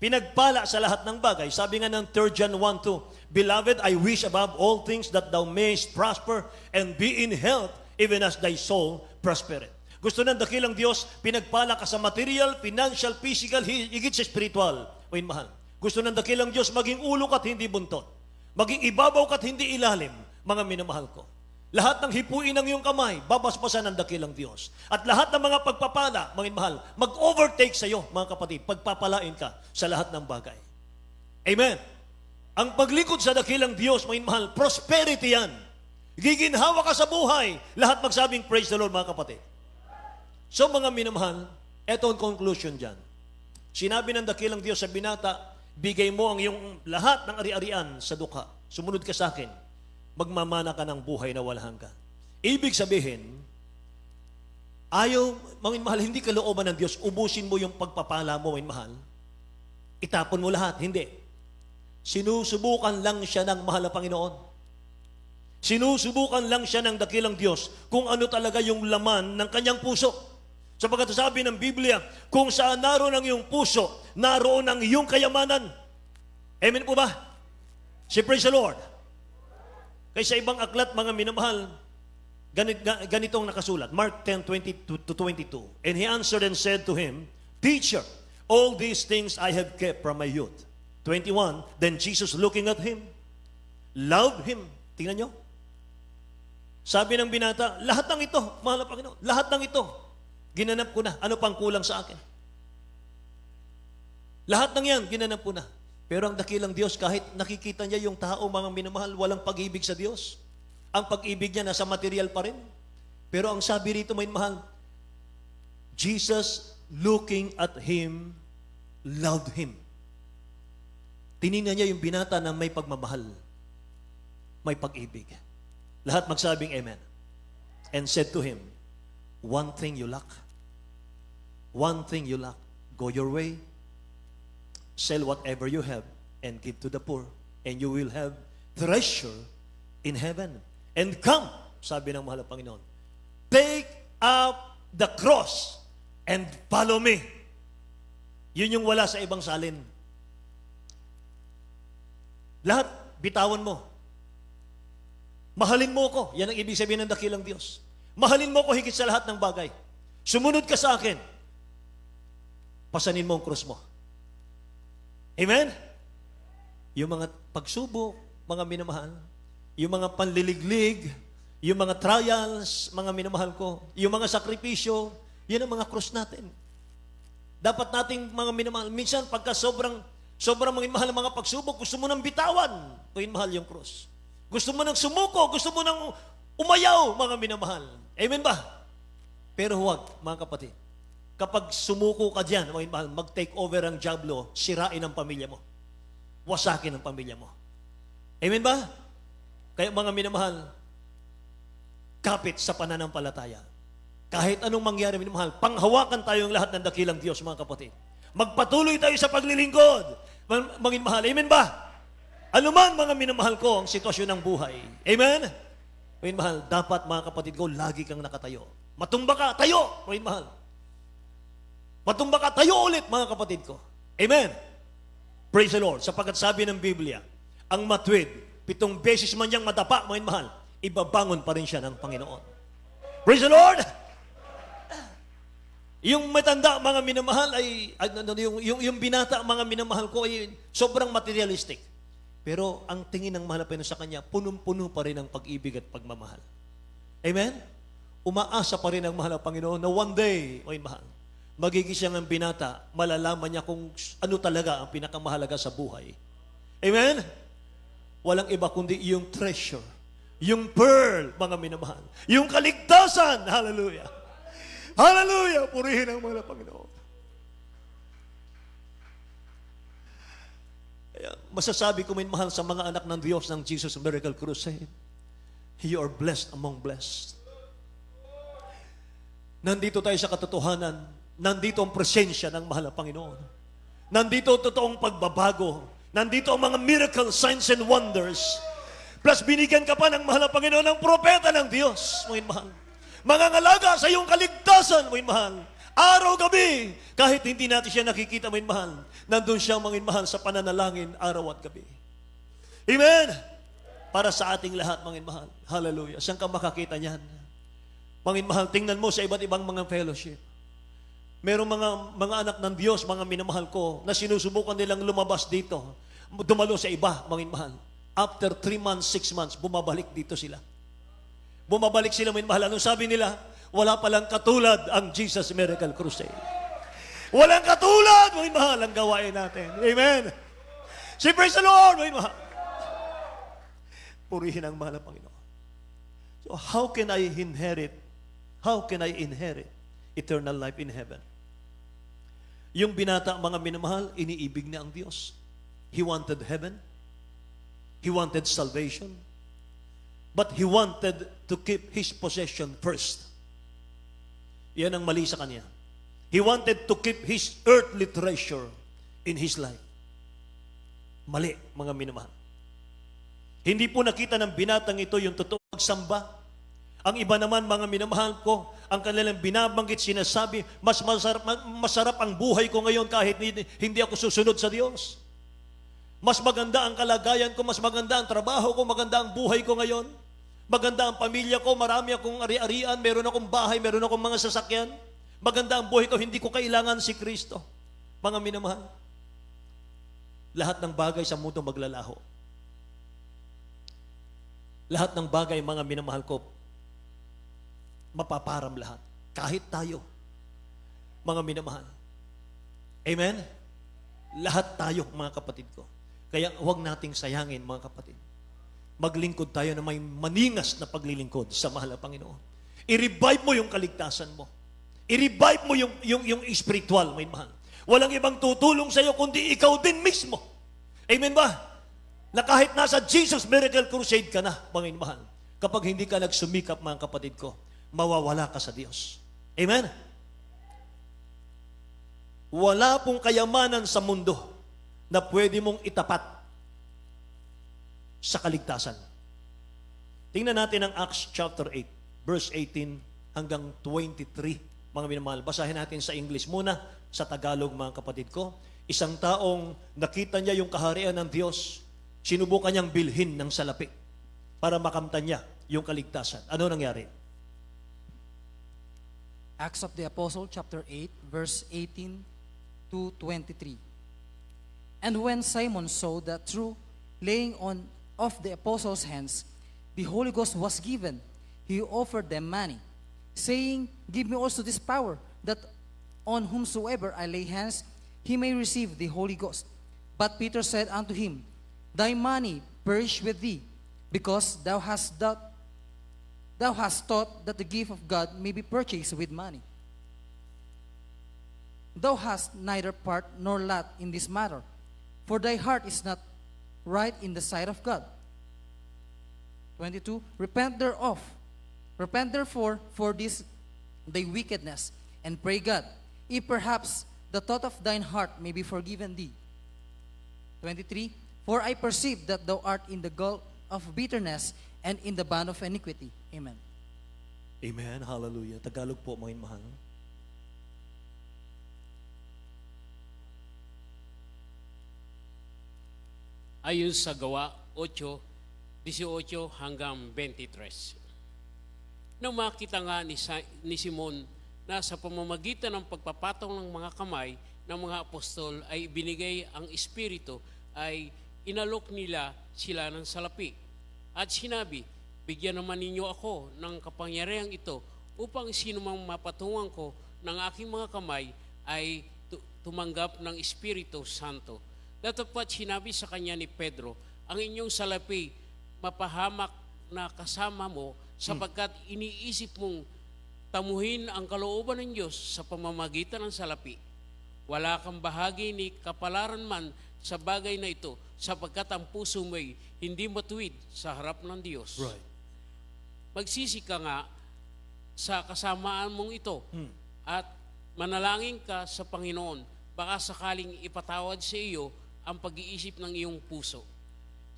Pinagpala sa lahat ng bagay. Sabi nga ng 3 John 1:2, beloved, I wish above all things that thou mayest prosper and be in health, even as thy soul prospereth. Gusto ng dakilang Diyos, pinagpala ka sa material, financial, physical, higit sa spiritual. Oy, mahal. Gusto ng dakilang Diyos, maging ulo ka't hindi buntot. Maging ibabaw ka't hindi ilalim, mga minamahal ko. Lahat ng hipuin ng iyong kamay, babasbasan ng dakilang Diyos. At lahat ng mga pagpapala, mga mahal, mag-overtake sa iyo, mga kapatid, pagpapalain ka sa lahat ng bagay. Amen. Ang paglingkod sa dakilang Diyos, mga mahal, prosperity yan. Giginhawa ka sa buhay. Lahat magsabing praise the Lord, mga kapatid. So mga minamahal, eto ang conclusion dyan. Sinabi ng dakilang Diyos sa binata, bigay mo ang iyong lahat ng ari-arian sa dukha. Sumunod ka sa akin. Magmamana ka ng buhay na walang hanggan. Ibig sabihin, ayaw, mga mahal, hindi kalooban ng Diyos, ubusin mo yung pagpapala mo, mga mahal. Itapon mo lahat. Hindi. Sinusubukan lang siya ng mahal na Panginoon. Sinusubukan lang siya ng dakilang Diyos kung ano talaga yung laman ng kanyang puso. Sapagkat sabi ng Biblia, kung saan naroon ang iyong puso, naroon ang iyong kayamanan. Amen po ba? Say praise the Lord. Kaysa ibang aklat, mga minamahal, ganitong nakasulat. Mark 10:20-22. And he answered and said to him, Teacher, all these things I have kept from my youth. 21, then Jesus looking at him, loved him. Tingnan nyo. Sabi ng binata, lahat ng ito, mahal na Panginoon, lahat ng ito, ginanap ko na. Ano pang kulang sa akin? Lahat ng yan, ginanap ko na. Pero ang dakilang Diyos, kahit nakikita niya yung tao, mga minamahal, walang pag-ibig sa Diyos. Ang pag-ibig niya nasa material pa rin. Pero ang sabi rito, may mahal, Jesus looking at him, loved him. Tinignan niya yung binata na may pagmamahal, may pag-ibig. Lahat magsabing amen. And said to him, one thing you lack. One thing you lack. Go your way. Sell whatever you have and give to the poor, and you will have treasure in heaven. And come, sabi ng mahal na Panginoon, take up the cross and follow me. Yun yung wala sa ibang salin. Lahat, bitawan mo. Mahalin mo ko. Yan ang ibig sabihin ng dakilang Diyos. Mahalin mo ko higit sa lahat ng bagay. Sumunod ka sa akin. Pasanin mo ang krus mo. Amen? Yung mga pagsubok, mga minamahal, yung mga panliliglig, yung mga trials, mga minamahal ko, yung mga sakripisyo, yan ang mga krus natin. Dapat nating mga minamahal, minsan pagka sobrang mahal ang mga pagsubok, gusto mo nang bitawan, mahal yung krus. Gusto mo nang sumuko, gusto mo nang umayaw, mga minamahal. Amen ba? Pero huwag, mga kapatid. Kapag sumuko ka dyan, mga minamahal, mag-take over ang diablo, sirain ang pamilya mo. Wasakin ang pamilya mo. Amen ba? Kaya mga minamahal, kapit sa pananampalataya. Kahit anong mangyari, minamahal, panghawakan tayong lahat ng dakilang Diyos, mga kapatid. Magpatuloy tayo sa paglilingkod. Mga mahal, amen ba? Ano man, mga minamahal ko, ang sitwasyon ng buhay. Amen? Mga mahal, dapat, mga kapatid ko, lagi kang nakatayo. Matumba ka, tayo, mga mahal. Matumba ka, tayo ulit, mga kapatid ko. Amen? Praise the Lord. Sapagkat sabi ng Biblia, ang matwid, 7 beses man niyang madapa, mga mahal, ibabangon pa rin siya ng Panginoon. Praise the Lord! Yung matanda, mga minamahal, yung binata, mga minamahal ko, ay sobrang materialistic. Pero ang tingin ng mahal na Panginoon sa kanya, punong-puno pa rin ang pag-ibig at pagmamahal. Amen? Umaasa pa rin ang mahal na Panginoon na one day, mahal, magigising ang binata, malalaman niya kung ano talaga ang pinakamahalaga sa buhay. Amen? Walang iba kundi yung treasure, yung pearl, mga minamahal, yung kaligtasan. Hallelujah! Hallelujah! Purihin ang mahal na Panginoon. Kaya masasabi ko, mahal, sa mga anak ng Diyos ng Jesus Miracle Crusade, you are blessed among blessed. Nandito tayo sa katotohanan, nandito ang presensya ng mahal na Panginoon. Nandito ang totoong pagbabago. Nandito ang mga miracle, signs and wonders. Plus, binigyan ka pa ng mahal na Panginoon ng propeta ng Diyos, mga mahal. Mangangalaga sa iyong kaligtasan, mga mahal. Araw-gabi, kahit hindi natin siya nakikita, mga mahal, nandun siya, mga mahal, sa pananalangin, araw at gabi. Amen? Para sa ating lahat, mga mahal. Hallelujah. Saan ka makakita niyan? Mga mahal, tingnan mo sa iba't ibang mga fellowship. Merong mga anak ng Diyos, mga minamahal ko, na sinusubukan nilang lumabas dito, dumalo sa iba, mga mahal. After 3 months, 6 months, bumabalik dito sila. Bumabalik sila, mga mahal. Anong sabi nila? Wala palang katulad ang Jesus Miracle Crusade. Walang katulad, mga mahal, ang gawain natin. Amen. Say, praise the Lord, mga mahal. Purihin ang mahal ng Panginoon. So, how can I inherit eternal life in heaven? Yung binata, mga minamahal, iniibig niya ang Diyos. He wanted heaven. He wanted salvation. But he wanted to keep his possession first. Yan ang mali sa kanya. He wanted to keep his earthly treasure in his life. Mali, mga minamahal. Hindi po nakita ng binatang ito yung totoong pagsamba. Ang iba naman, mga minamahal ko, ang kanilang binabanggit, sinasabi, mas masarap ang buhay ko ngayon kahit hindi ako susunod sa Diyos. Mas maganda ang kalagayan ko, mas maganda ang trabaho ko, maganda ang buhay ko ngayon. Maganda ang pamilya ko, marami akong ari-arian, meron akong bahay, meron akong mga sasakyan. Maganda ang buhay ko, hindi ko kailangan si Kristo. Mga minamahal, lahat ng bagay sa mundo maglalaho. Lahat ng bagay, mga minamahal ko, mapaparam lahat. Kahit tayo, mga minamahal. Amen? Lahat tayo, mga kapatid ko. Kaya huwag nating sayangin, mga kapatid. Maglingkod tayo na may maningas na paglilingkod sa mahal na Panginoon. I-revive mo yung kaligtasan mo. I-revive mo yung spiritual, may mahal. Walang ibang tutulong sa iyo kundi ikaw din mismo. Amen ba? Na kahit nasa Jesus Miracle Crusade ka na, mga mahal, kapag hindi ka nagsumikap, mga kapatid ko, mawawala ka sa Diyos. Amen? Wala pong kayamanan sa mundo na pwede mong itapat sa kaligtasan. Tingnan natin ang Acts chapter 8, verse 18 hanggang 23, mga minamahal. Basahin natin sa English muna, sa Tagalog, mga kapatid ko. Isang taong nakita niya yung kaharian ng Diyos, sinubukan niyang bilhin ng salapi para makamtan niya yung kaligtasan. Ano nangyari? Acts of the Apostle, chapter 8, verse 18 to 23. And when Simon saw that through laying on of the apostles' hands, the Holy Ghost was given, he offered them money, saying, Give me also this power, that on whomsoever I lay hands, he may receive the Holy Ghost. But Peter said unto him, Thy money perish with thee, because thou hast thought that the gift of God may be purchased with money. Thou hast neither part nor lot in this matter, for thy heart is not right in the sight of God. 22. Repent therefore for this thy wickedness, and pray God, if perhaps the thought of thine heart may be forgiven thee. 23. For I perceive that thou art in the gulf of bitterness and in the bond of iniquity. Amen. Amen. Hallelujah. Tagalog po, mga mahal. Ayon sa Gawa 8:18 hanggang 23. Nang makita nga ni Simon na sa pamamagitan ng pagpapatong ng mga kamay ng mga apostol ay ibinigay ang Espiritu, ay inalok nila sila ng salapi. At sinabi, bigyan naman ninyo ako ng kapangyarihang ito upang sino mang mapatungan ko ng aking mga kamay ay tumanggap ng Espiritu Santo. Datapwat sinabi sa kanya ni Pedro, ang inyong salapi mapahamak na kasama mo sapagkat iniisip mong tamuhin ang kalooban ng Diyos sa pamamagitan ng salapi. Wala kang bahagi ni kapalaran man sa bagay na ito sapagkat ang puso mo'y hindi matuwid sa harap ng Diyos. Right. Magsisi ka nga sa kasamaan mong ito at manalangin ka sa Panginoon, baka sakaling ipatawad sa iyo ang pag-iisip ng iyong puso.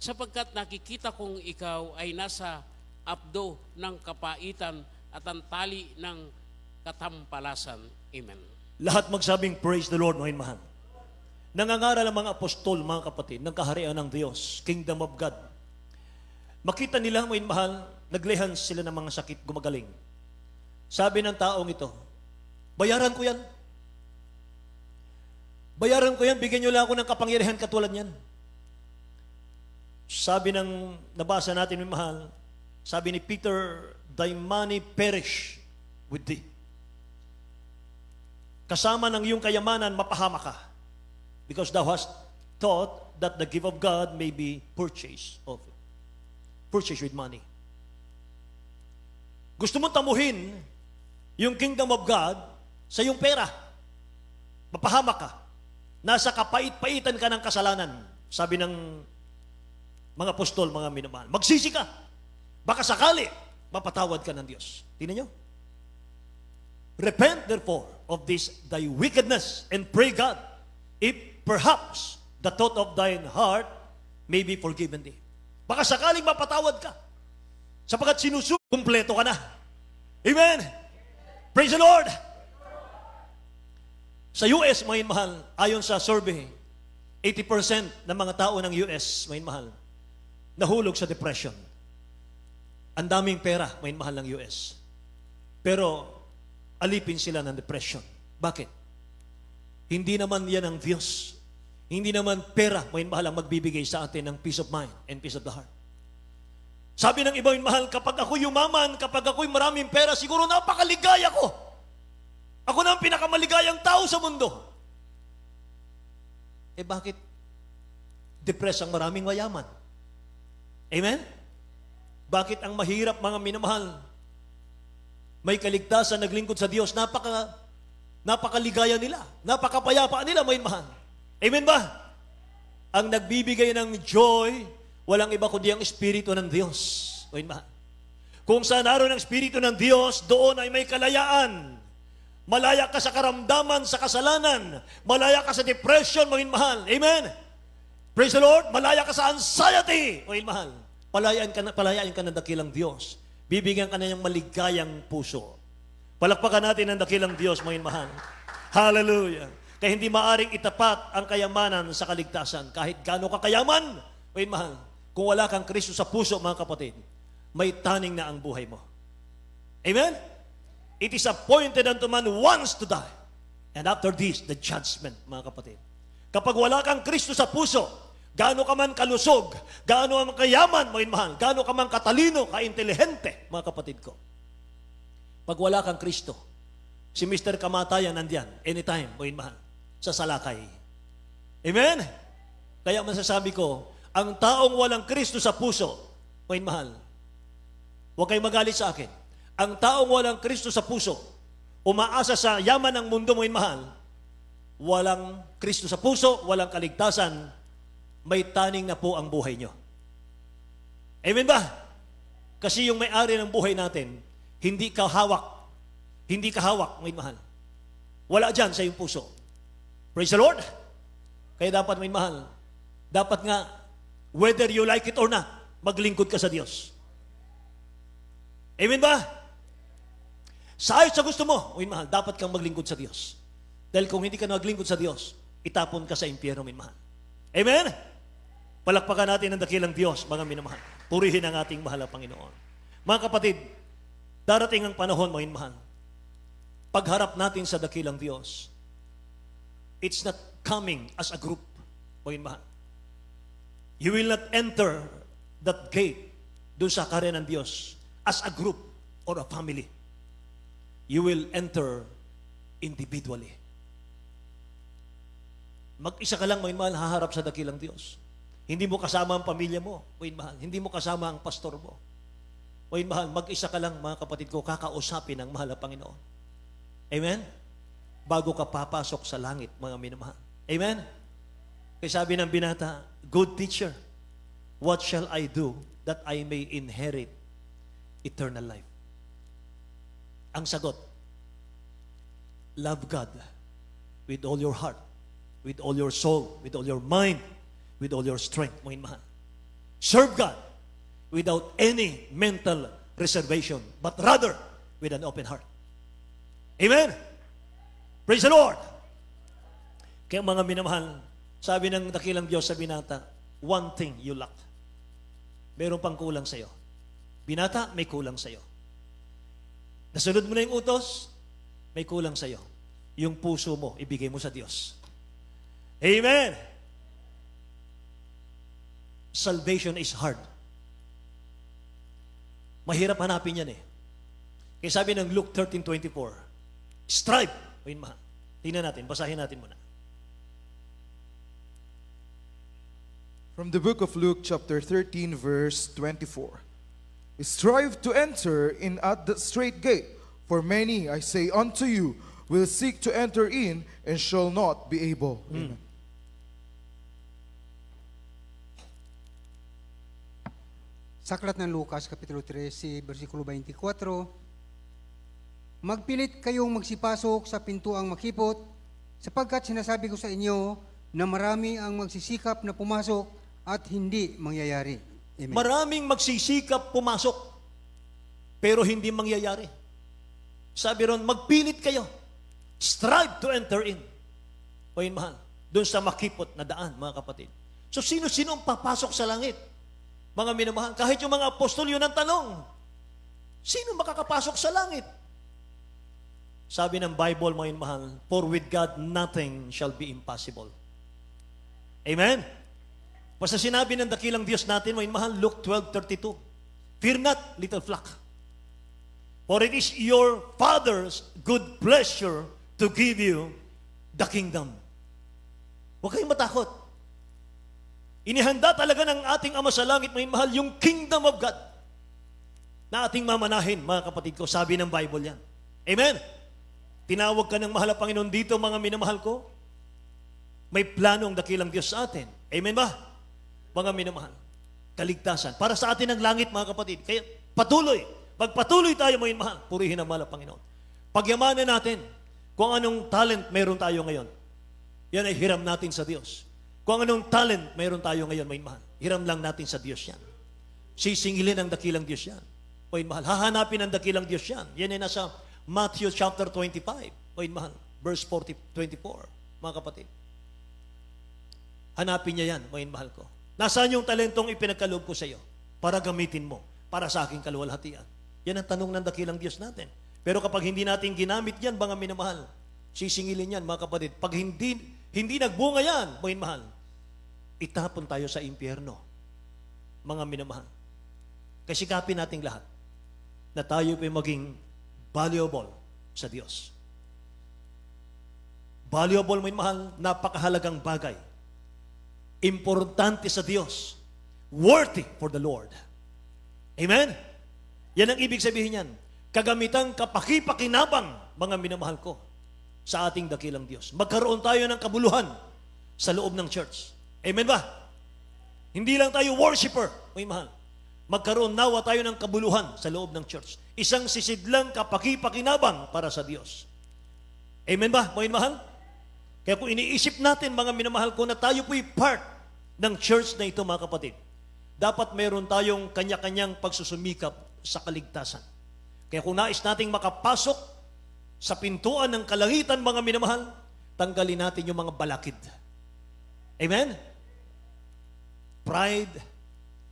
Sapagkat nakikita kong ikaw ay nasa abdo ng kapaitan at ang tali ng katampalasan. Amen. Lahat magsabing praise the Lord, mga mahal. Nangangaral ang mga apostol, mga kapatid, ng kaharian ng Diyos, Kingdom of God. Makita nila, mga mahal, naglehan sila ng mga sakit, gumagaling. Sabi ng taong ito, bayaran ko yan. Bayaran ko yan, bigyan nyo lang ako ng kapangyarihan katulad yan. Sabi ng nabasa natin, mga mahal, sabi ni Peter, thy money perish with thee. Kasama ng iyong kayamanan, mapahama ka. Because thou hast thought that the gift of God may be purchased of it. Purchased with money. Gusto mong tamuhin yung kingdom of God sa iyong pera. Mapahama ka. Nasa kapait-paitan ka ng kasalanan. Sabi ng mga apostol, mga minamahal. Magsisi ka. Baka sakali, mapatawad ka ng Diyos. Tingnan nyo. Repent therefore of this thy wickedness and pray God, if perhaps the thought of thine heart may be forgiven thee. Baka sakaling mapatawad ka. Sapagkat kumpleto ka na. Amen. Praise the Lord. Sa US, mga mahal, ayon sa survey, 80% ng mga tao ng US, mga mahal, nahulog sa depression. Ang daming pera, mga mahal ng US. Pero, alipin sila ng depression. Bakit? Hindi naman yan ang Diyos. Hindi naman pera, mga mahal, ang magbibigay sa atin ng peace of mind and peace of the heart. Sabi ng iba, mga mahal, kapag ako yumaman, kapag ako'y maraming pera, siguro napakaligaya ko. Ako na ang pinakamaligayang tao sa mundo. Eh bakit depressed ang maraming mayaman? Amen? Bakit ang mahirap, mga minamahal, may kaligtasan, naglingkod sa Diyos, napakaligaya nila, napakapayapa nila, mga mahal. Amen ba? Ang nagbibigay ng joy, walang iba kundi ang Espiritu ng Diyos. Mga mahal. Kung saan naroon ang Espiritu ng Diyos, doon ay may kalayaan. Malaya ka sa karamdaman, sa kasalanan. Malaya ka sa depression, mga mahal. Amen? Praise the Lord. Malaya ka sa anxiety. O mahal, palayain ka ng dakilang Diyos. Bibigyan ka na ng maligayang puso. Palakpakan natin ang dakilang Diyos, mga mahal. Hallelujah. Kaya hindi maaring itapat ang kayamanan sa kaligtasan. Kahit gaano ka kayaman, mga mahal, kung wala kang Kristo sa puso, mga kapatid, may taning na ang buhay mo. Amen? It is appointed unto man once to die. And after this, the judgment, mga kapatid. Kapag wala kang Kristo sa puso, gaano ka man kalusog, gaano ka man kayaman, mga mahal, gaano ka man katalino, kaintelihente, mga kapatid ko. Pag wala kang Kristo, si Mr. Kamatayan nandyan, anytime, mga mahal, sa salakay. Amen? Kaya masasabi ko, ang taong walang Kristo sa puso, mga mahal, huwag kayong magalit sa akin. Ang taong walang Kristo sa puso, umaasa sa yaman ng mundo mo mahal, walang Kristo sa puso, walang kaligtasan, may taning na po ang buhay nyo. Amen ba? Kasi yung may-ari ng buhay natin, hindi ka hawak, may mahal. Wala dyan sa iyong puso. Praise the Lord! Kaya dapat may mahal, dapat nga, whether you like it or not, maglingkod ka sa Diyos. Amen ba? Sa ayos sa gusto mo, may mahal, dapat kang maglingkod sa Diyos. Dahil kung hindi ka naglingkod sa Diyos, itapon ka sa impyerno, may mahal. Amen? Palakpakan natin ang dakilang Diyos, mga minamahal. Purihin ang ating mahal na Panginoon. Mga kapatid, darating ang panahon, mga mahal. Pagharap natin sa dakilang Diyos, it's not coming as a group, mga mahal. You will not enter that gate doon sa kare ng Diyos as a group or a family. You will enter individually. Mag-isa ka lang, mga mahal, haharap sa dakilang Diyos. Hindi mo kasama ang pamilya mo, mga mahal. Hindi mo kasama ang pastor mo. Mga mahal, mag-isa ka lang, mga kapatid ko, kakausapin ang mahal na Panginoon. Amen? Bago ka papasok sa langit, mga minamahal. Amen? Kaya sabi ng binata, good teacher, what shall I do that I may inherit eternal life? Ang sagot, love God with all your heart, with all your soul, with all your mind, with all your strength, mga mahal. Serve God without any mental reservation, but rather with an open heart. Amen? Praise the Lord! Kaya mga minamahal, sabi ng dakilang Diyos sa binata, one thing you lack. Meron pang kulang sa'yo. Binata, may kulang sa'yo. Nasunod mo na yung utos, may kulang sa'yo. Yung puso mo, ibigay mo sa Diyos. Amen! Salvation is hard. Mahirap hanapin yan eh. Kaya sabi ng Luke 13:24, strive. Ayun mahal. Tingnan natin, basahin natin muna. From the book of Luke, chapter 13, verse 24. Strive to enter in at the straight gate, for many, I say unto you, will seek to enter in and shall not be able. Amen. Sa aklat ng Lucas, Kapitulo 13, versikulo 24, magpilit kayong magsipasok sa pintuang makipot, sapagkat sinasabi ko sa inyo na marami ang magsisikap na pumasok at hindi mangyayari. Amen. Maraming magsisikap pumasok, pero hindi mangyayari. Sabi ron, magpilit kayo. Strive to enter in. O yun, mahal, doon sa makipot na daan, mga kapatid. So, sino-sino ang papasok sa langit? Mga minamahal, kahit yung mga apostol, yun ang tanong. Sino makakapasok sa langit? Sabi ng Bible, mga mahal, for with God, nothing shall be impossible. Amen? Basta sinabi ng dakilang Diyos natin, mga mahal, Luke 12:32, fear not, little flock. For it is your Father's good pleasure to give you the kingdom. Huwag kayong matakot. Inihanda talaga ng ating Ama sa langit, mga mahal, yung kingdom of God na ating mamanahin, mga kapatid ko. Sabi ng Bible yan. Amen? Tinawag ka ng mahal na Panginoon dito, mga minamahal ko. May planong dakilang Diyos sa atin. Amen ba? Mga minamahal. Kaligtasan. Para sa atin ang langit, mga kapatid. Kaya patuloy. Pagpatuloy tayo, mga minamahal. Purihin ang mahal na Panginoon. Pagyamanan natin kung anong talent meron tayo ngayon. Yan ay hiram natin sa Diyos. Kung anong talent mayroon tayo ngayon, may mahal. Hiram lang natin sa Diyos yan. Sisingilin ang dakilang Diyos yan. May mahal. Hahanapin ang dakilang Diyos yan. Yan ay nasa Matthew chapter 25. May mahal. Verse 24. Mga kapatid. Hanapin niya yan, may mahal ko. Nasaan yung talentong ipinagkaloob ko sa iyo? Para gamitin mo. Para sa aking kaluwalhatian. Yan ang tanong ng dakilang Diyos natin. Pero kapag hindi natin ginamit yan, mga minamahal, sisingilin yan, mga kapatid. Pag hindi nagbunga yan, mga mahal, itapon tayo sa impyerno, mga minamahal. Kasikapin nating lahat na tayo pa maging valuable sa Diyos. Valuable, mga mahal, napakahalagang bagay. Importante sa Diyos. Worthy for the Lord. Amen? Yan ang ibig sabihin yan. Kagamitang kapakipakinabang, mga minamahal ko, sa ating dakilang Diyos. Magkaroon tayo ng kabuluhan sa loob ng church. Amen ba? Hindi lang tayo worshiper, mga mahal. Magkaroon nawa tayo ng kabuluhan sa loob ng church. Isang sisidlang kapakipakinabang para sa Diyos. Amen ba, mga mahal? Kaya kung iniisip natin, mga minamahal ko, na tayo po'y part ng church na ito, mga kapatid, dapat meron tayong kanya-kanyang pagsusumikap sa kaligtasan. Kaya kung nais nating makapasok sa pintuan ng kalangitan, mga minamahal, tanggalin natin yung mga balakid. Amen? Pride,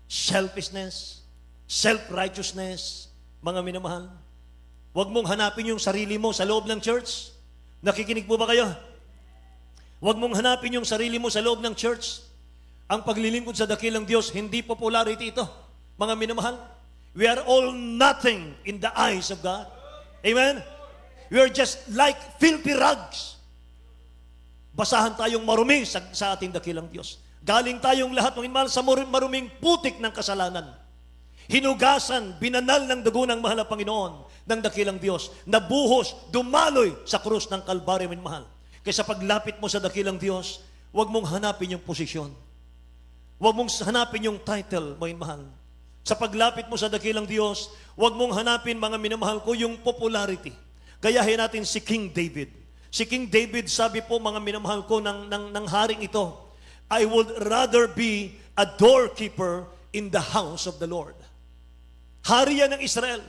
selfishness, self-righteousness, mga minamahal. Huwag mong hanapin yung sarili mo sa loob ng church. Nakikinig po ba kayo? Huwag mong hanapin yung sarili mo sa loob ng church. Ang paglilingkod sa dakilang Diyos, hindi popularity ito, mga minamahal. We are all nothing in the eyes of God. Amen? We are just like filthy rags. Basahan tayong marumi sa ating dakilang Diyos. Galing tayong lahat, mga minamahal, sa maruming putik ng kasalanan. Hinugasan, binanal ng dugo ng mahal na Panginoon ng dakilang Diyos, nabuhos, dumaloy sa krus ng Kalbaryo, mga minamahal. Kaya sa paglapit mo sa dakilang Diyos, huwag mong hanapin yung posisyon. Huwag mong hanapin yung title, mga mahal. Sa paglapit mo sa dakilang Diyos, huwag mong hanapin, mga minamahal ko, yung popularity. Gayahin natin si King David. Si King David, sabi po, mga minamahal ko, ng haring ito, I would rather be a doorkeeper in the house of the Lord. Hari yan ng Israel,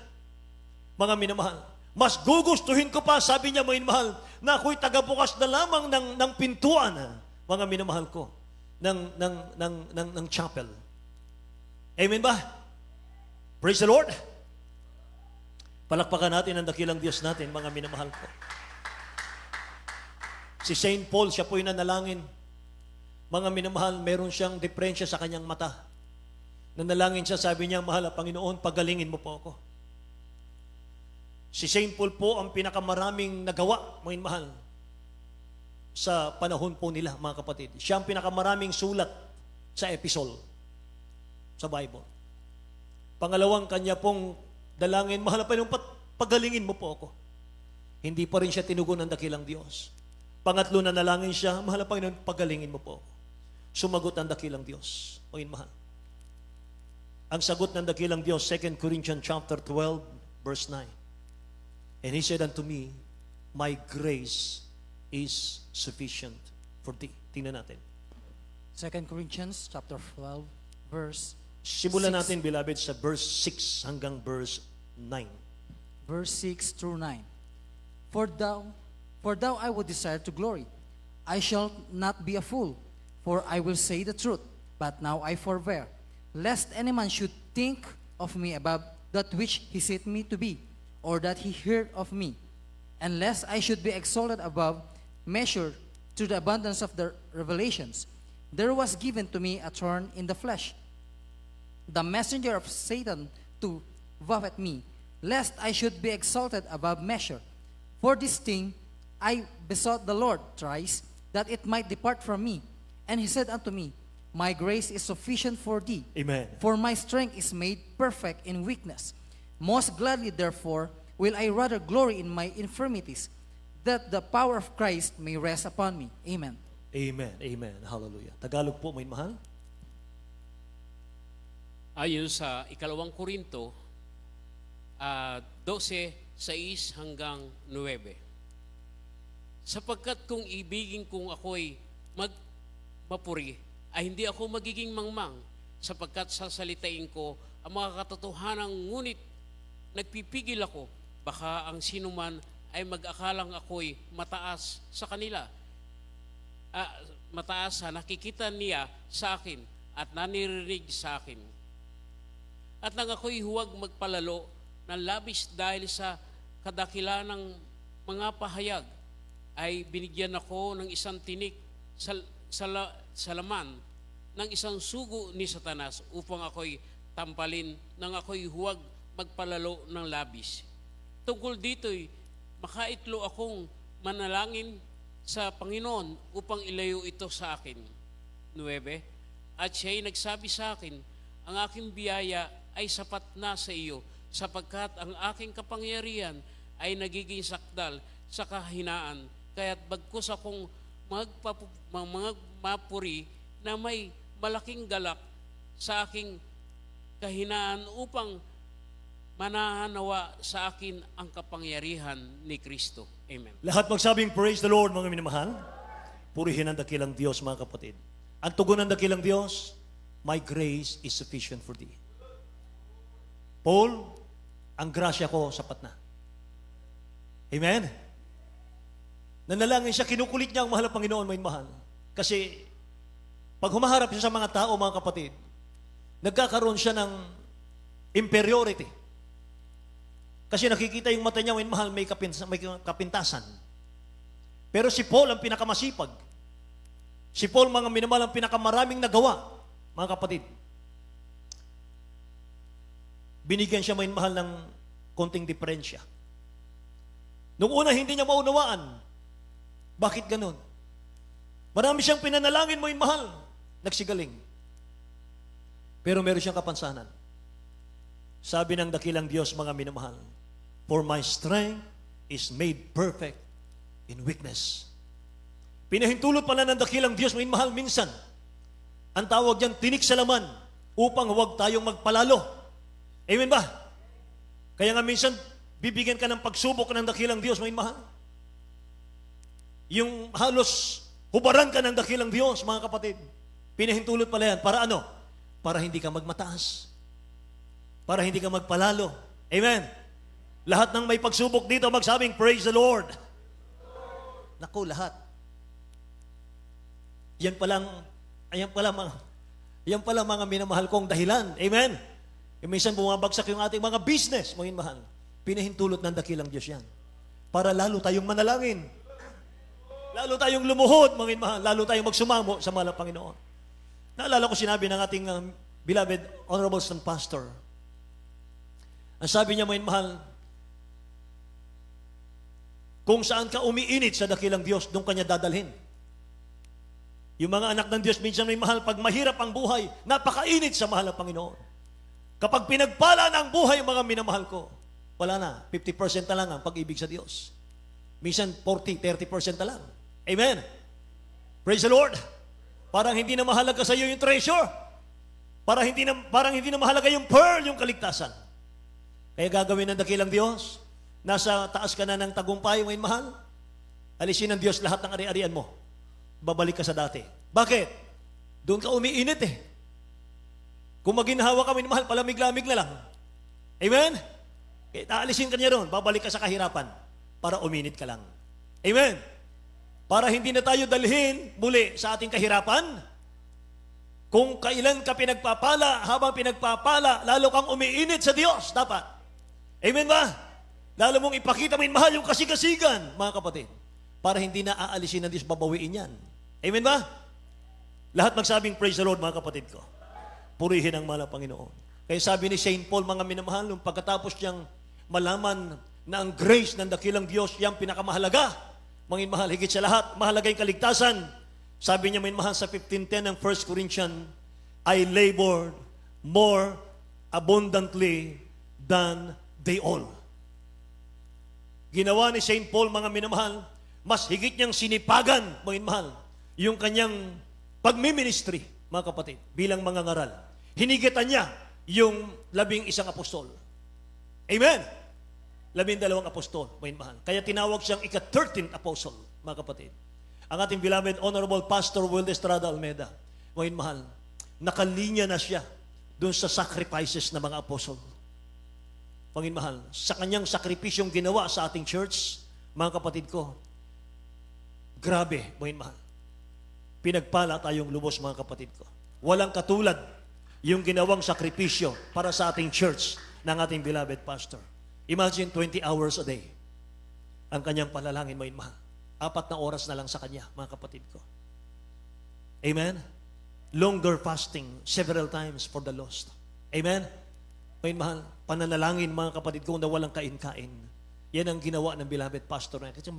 mga minamahal. Mas gugustuhin ko pa, sabi niya, mga minamahal, na ako'y tagabukas na lamang ng pintuan, mga minamahal ko, ng chapel. Amen ba? Praise the Lord. Palakpakan natin ang dakilang Diyos natin, mga minamahal ko. Si Saint Paul, siya po'y nanalangin. Mga minamahal, meron siyang depresya sa kanyang mata. Nanalangin siya, sabi niya, mahal na Panginoon, pagalingin mo po ako. Si Saint Paul po ang pinakamaraming nagawa, mga mahal, sa panahon po nila, mga kapatid. Siya ang pinakamaraming sulat sa epistle sa Bible. Pangalawang kanya pong dalangin, mahal na Panginoon, pagalingin mo po ako. Hindi pa rin siya tinugon ng dakilang Diyos. Pangatlo na nalangin siya, mahal na Panginoon, pagalingin mo po ako. Sumagot ang dakilang Diyos. Panginoon, mahal. Ang sagot ng dakilang Diyos, 2 Corinthians chapter 12, verse 9. And He said unto me, my grace is sufficient for thee. Tingnan natin. 2 Corinthians chapter 12, verse Simulan 6. natin, beloved, sa verse 6 hanggang verse 9. Verse 6 through 9. For thou I would desire to glory. I shall not be a fool, for I will say the truth. But now I forbear, lest any man should think of me above that which he set me to be, or that he heard of me, and lest I should be exalted above measure through the abundance of the revelations. There was given to me a thorn in the flesh, the messenger of Satan to buffet me, lest I should be exalted above measure. For this thing I besought the Lord thrice, that it might depart from me. And He said unto me, my grace is sufficient for thee, Amen. for my strength is made perfect in weakness. Most gladly, therefore, will I rather glory in my infirmities, that the power of Christ may rest upon me. Amen. Amen. Amen. Hallelujah. Tagalog po, may mahal. Ayon sa 2 Korinto 12:6 hanggang 9. Sapagkat kung ibigin kong ako'y mapuri, ay hindi ako magiging mangmang sapagkat sasalitain ko ang mga katotohanan, ngunit nagpipigil ako, baka ang sinuman ay mag-akalang ako'y mataas sa kanila. Mataas sa nakikita niya sa akin at nanirinig sa akin. At nang ako'y huwag magpalalo ng labis dahil sa kadakilaan ng mga pahayag, ay binigyan ako ng isang tinik sa laman ng isang sugo ni Satanas upang ako'y tampalin nang ako'y huwag magpalalo ng labis. Tungkol dito'y makaitlo akong manalangin sa Panginoon upang ilayo ito sa akin. 9. At siya'y nagsabi sa akin, ang aking biyaya ay sapat na sa iyo, sapagkat ang aking kapangyarihan ay nagiging sakdal sa kahinaan. Kaya't bagkus akong mapuri na may malaking galak sa aking kahinaan upang mananawa sa akin ang kapangyarihan ni Kristo. Amen. Lahat magsabing, praise the Lord, mga minamahal. Purihin ang dakilang Diyos, mga kapatid. Ang tugon ng dakilang Diyos, my grace is sufficient for thee. Paul, ang grasya ko sapat na. Amen? Nanalangin siya, kinukulit niya ang mahal na Panginoon, may mahal. Kasi, pag humaharap siya sa mga tao, mga kapatid, nagkakaroon siya ng inferiority. Kasi nakikita yung mata niya, may mahal, may kapintasan. Pero si Paul ang pinakamasipag. Si Paul, mga minamahal, ang pinakamaraming nagawa, mga kapatid. Binigyan siya, may mahal, ng konting diferensya. Nung una, hindi niya maunawaan. Bakit ganun? Marami siyang pinanalangin, may mahal, nagsigaling. Pero meron siyang kapansanan. Sabi ng dakilang Diyos, mga minamahal, for my strength is made perfect in weakness. Pinahintulot pala ng dakilang Diyos, may mahal, minsan, ang tawag diyan, tinik sa laman, upang huwag tayong magpalalo. Amen ba? Kaya nga minsan, bibigyan ka ng pagsubok ng dakilang Diyos, may mahal. Yung halos hubaran ka ng dakilang Diyos, mga kapatid. Pinahintulot pala yan. Para ano? Para hindi ka magmataas. Para hindi ka magpalalo. Amen? Lahat ng may pagsubok dito, magsabing, praise the Lord. Naku, lahat. Yan pala mga minamahal kong dahilan. Amen? Yung minsan bumabagsak yung ating mga business, mga mahal. Pinahintulot ng dakilang Diyos yan. Para lalo tayong manalangin. Lalo tayong lumuhod, mga mahal. Lalo tayong magsumamo sa mahal na Panginoon. Naalala ko sinabi ng ating beloved Honorable Son Pastor. Ang sabi niya, mga mahal, kung saan ka umiinit sa dakilang Diyos, doon kanya dadalhin. Yung mga anak ng Diyos, minsan may mahal, pag mahirap ang buhay, napakainit sa mahal na Panginoon. Kapag pinagpala na ang buhay, mga minamahal ko, wala na, 50% na lang ang pag-ibig sa Diyos. Minsan 40-30% na lang. Amen? Praise the Lord. Parang hindi na mahalaga sa iyo yung treasure. Parang hindi na mahalaga yung pearl, yung kaligtasan. Kaya gagawin ng dakilang Diyos, nasa taas ka na ng tagumpay, may mahal, alisin ng Diyos lahat ng ari-arian mo. Babalik ka sa dati. Bakit? Doon ka umiinit eh. Kung maginhawa ka, may mahal, palamig-lamig na lang. Amen? Kaya aalisin ka niya ron, babalik ka sa kahirapan para uminit ka lang. Amen? Para hindi na tayo dalhin muli sa ating kahirapan. Kung kailan ka pinagpapala, habang pinagpapala, lalo kang umiinit sa Diyos, dapat. Amen ba? Lalo mong ipakita mo mahal yung kasigasigan, mga kapatid. Para hindi na aalisin ng Diyos, babawiin yan. Amen ba? Lahat magsabing praise the Lord, mga kapatid ko. Purihin ang mahal na Panginoon. Kaya sabi ni St. Paul, mga minamahal, nung pagkatapos niyang malaman na ang grace ng dakilang Diyos yung pinakamahalaga, mga mahal, higit sa lahat, mahalaga yung kaligtasan. Sabi niya, mga mahal, sa 15:10 ng 1 Corinthians, I labored more abundantly than they all. Ginawa ni St. Paul, mga minamahal, mas higit niyang sinipagan, mga mahal, yung kanyang pagmiministry, mga kapatid, bilang mga ngaral. Hinigitan niya yung 11 apostol. Amen? 12 apostol, mga mahal. Kaya tinawag siyang ika-13th apostle, mga kapatid. ang ating beloved Honorable Pastor Will Estrada Almeida. Ngayon mahal, nakalinya na siya doon sa sacrifices ng mga apostol. Panginoon mahal, sa kanyang sakripisyong ginawa sa ating church, mga kapatid ko, grabe, Panginoon mahal. Pinagpala tayong lubos, mga kapatid ko. Walang katulad yung ginawang sakripisyo para sa ating church ng ating beloved pastor. Imagine 20 hours a day ang kanyang panalangin, Panginoon mahal. 4 na oras na lang sa kanya, mga kapatid ko. Amen? Longer fasting several times for the lost. Amen? Ngayon mahal, pananalangin mga kapatid ko na walang kain-kain. Yan ang ginawa ng beloved pastor na. Kasi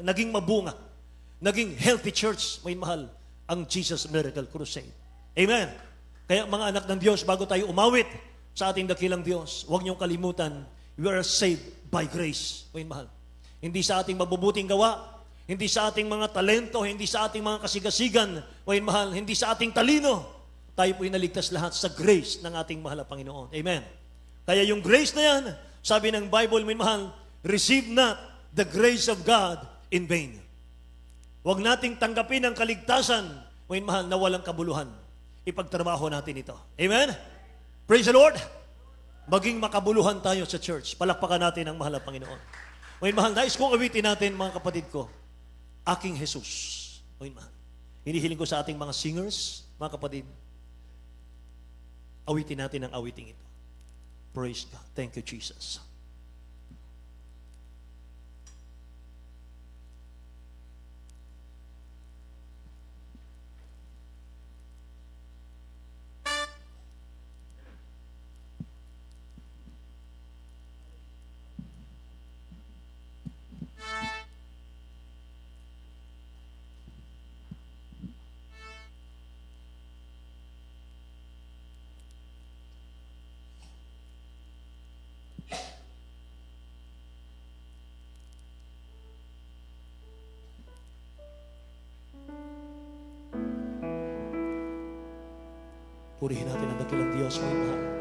naging mabunga, naging healthy church, ngayon mahal, ang Jesus Miracle Crusade. Amen? Kaya mga anak ng Diyos, bago tayo umawit sa ating dakilang Diyos, huwag niyong kalimutan, we are saved by grace. Ngayon mahal, hindi sa ating mabubuting gawa, hindi sa ating mga talento, hindi sa ating mga kasigasigan, ngayon mahal, hindi sa ating talino, tayo po inaligtas lahat sa grace ng ating mahal na Panginoon. Amen. Kaya yung grace na yan, sabi ng Bible, may mahal, receive not the grace of God in vain. Huwag nating tanggapin ang kaligtasan, may mahal, na walang kabuluhan. Ipagtrabaho natin ito. Amen? Praise the Lord. Maging makabuluhan tayo sa church. Palakpakan natin ang mahal na Panginoon. May mahal, nais kong awitin natin, mga kapatid ko, aking Jesus. May mahal. Hinihiling ko sa ating mga singers, mga kapatid, awitin natin ang awiting ito. Praise God. Thank you, Jesus. Purihin natin ang dakilang Diyos, mga mahal.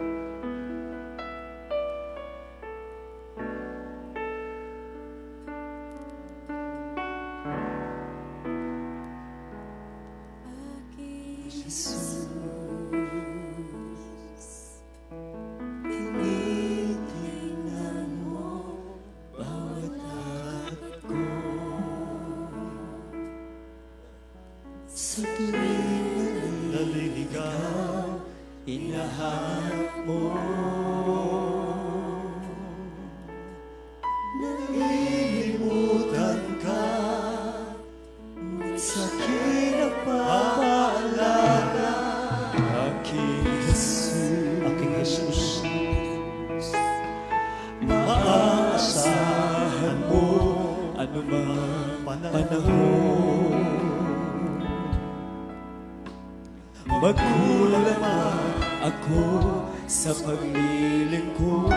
Naliligaw, inahanap mo. Nalilimutan ka, sa kinapaalala. Aking Jesus, maaasahan mo anumang panahon. Magkulang man ako sa paglilingkod,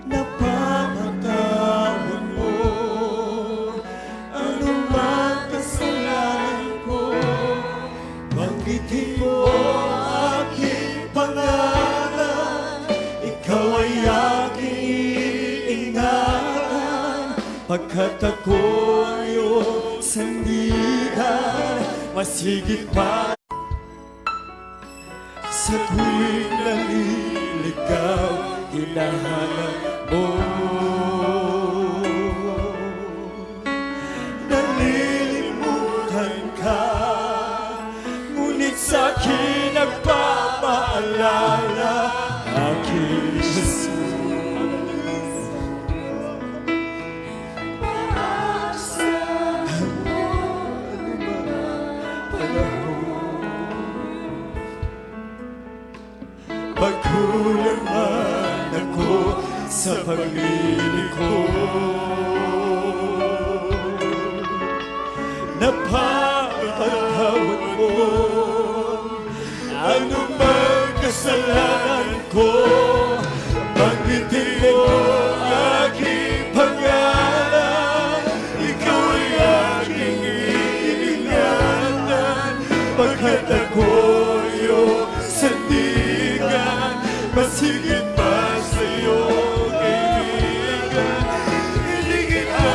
napapatawad mo anumang kasalanan ko. Banggitin mo aking pangalan, ikaw ay aking iingatan, pagkat ako ay iyong sandigan, masigit pa. Sa tuwing naliligaw, hinahanap mo. Nalilimutan ka, ngunit sa'kin nagpapaalala. Aking Jesus, magkulang man ako sa paglilingkod, napapatawad mo anumang kasalanan ko. Banggitin mo aking pangalan, ikaw ay aking iingatan, pagkat ako'y iyong sandigan, masigit pa sa'yo, kaibigan. Hindi kita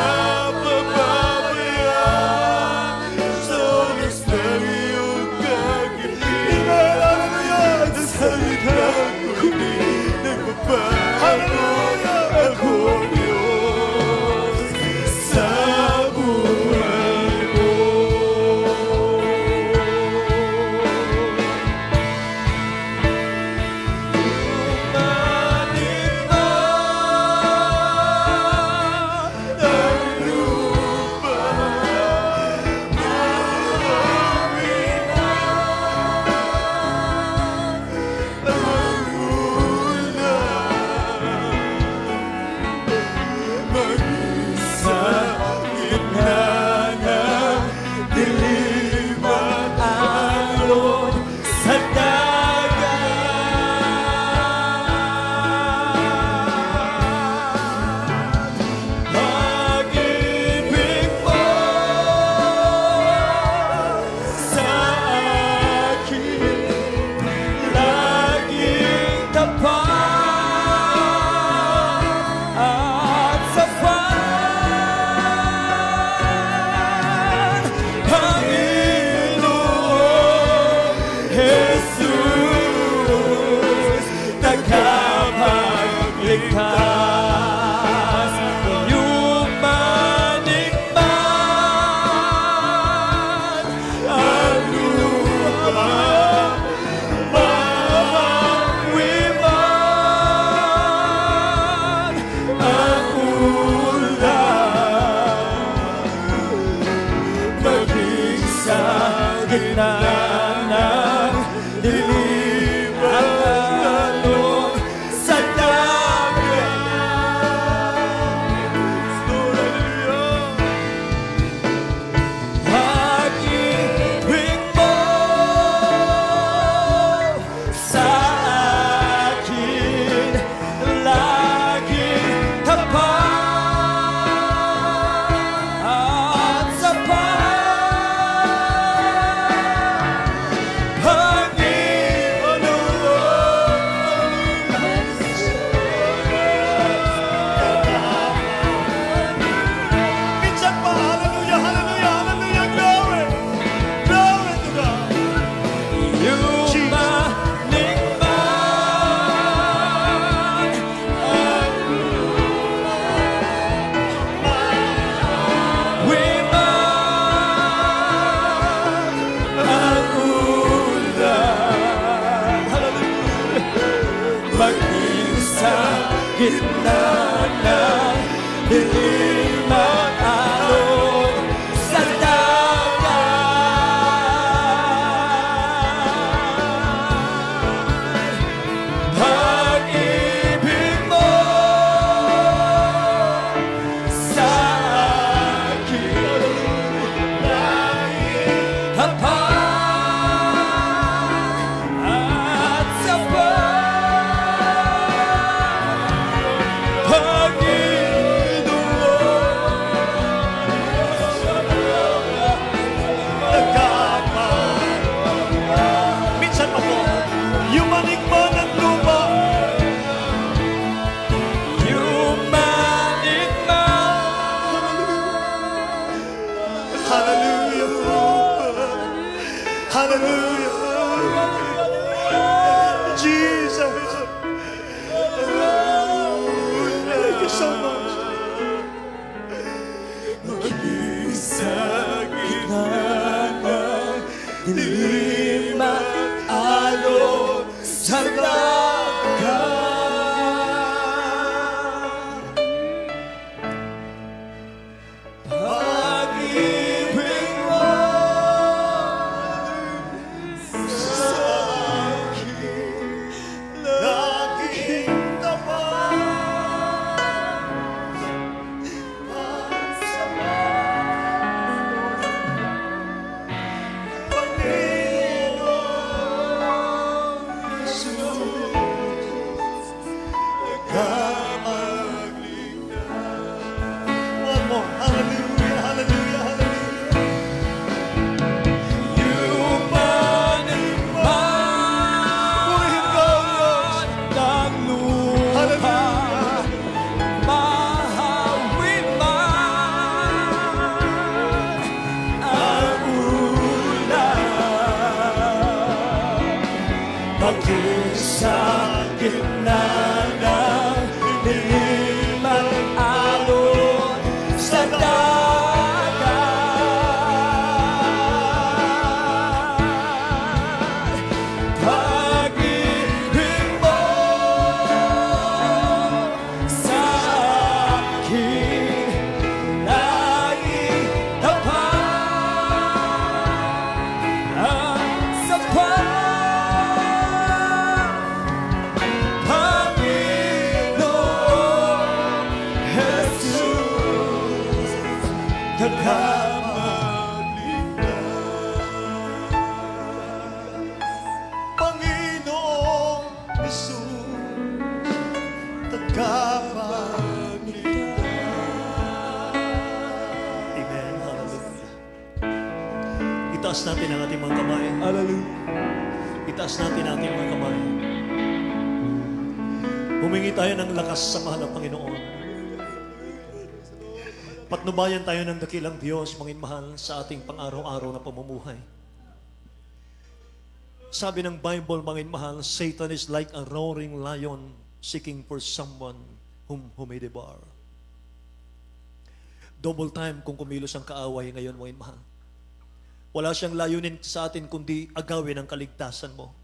tagapagligtas, iyong manikman ang lupa, mawiman ang ulan, maging sa gitna ng dilim at alon sa dagat. Pag-ibig mo sa akin laging tapat at sapat. Minsan pa, hallelujah, hallelujah, hallelujah, glory! Glory to God! Iyong manikman ang wiman ang ulan. Hallelujah! Maging sa gitna ng dilim at alon sa dagat. Pag-ibig mo sa akin laging tapat at sapat. Minsan pa po, yung manikman ng lupa, Yung manikman hallelujah po. Hallelujah. Jesus. Thank you so much. sa gitna ng dilim at alon sa dagat. Pag-ibig mo sa akin Laging tapat. One more. Hallelujah, hallelujah, hallelujah. yung manikman ng lupa, mahawin man ang ulan, maging sa gitna ng dilim at alon sa dagat. Pag-ibig mo sa akin laging tapat at sapat. Panginoon Jesus, Panginoong Jesus, tagapagligtas. Amen. Hallelujah. Itaas natin ang ating mga kamay. Hallelujah. Itaas natin ang ating mga kamay. Humingi tayo ng lakas sa mahal ng Panginoon. Patnubayan tayo ng dakilang Diyos, mangin mahal, sa ating pang-araw-araw na pamumuhay. Sabi ng Bible, mga mahal, Satan is like a roaring lion seeking for someone whom may devour. Double time kung kumilos ang kaaway ngayon, mga mahal. Wala siyang layunin sa atin kundi agawin ang kaligtasan mo.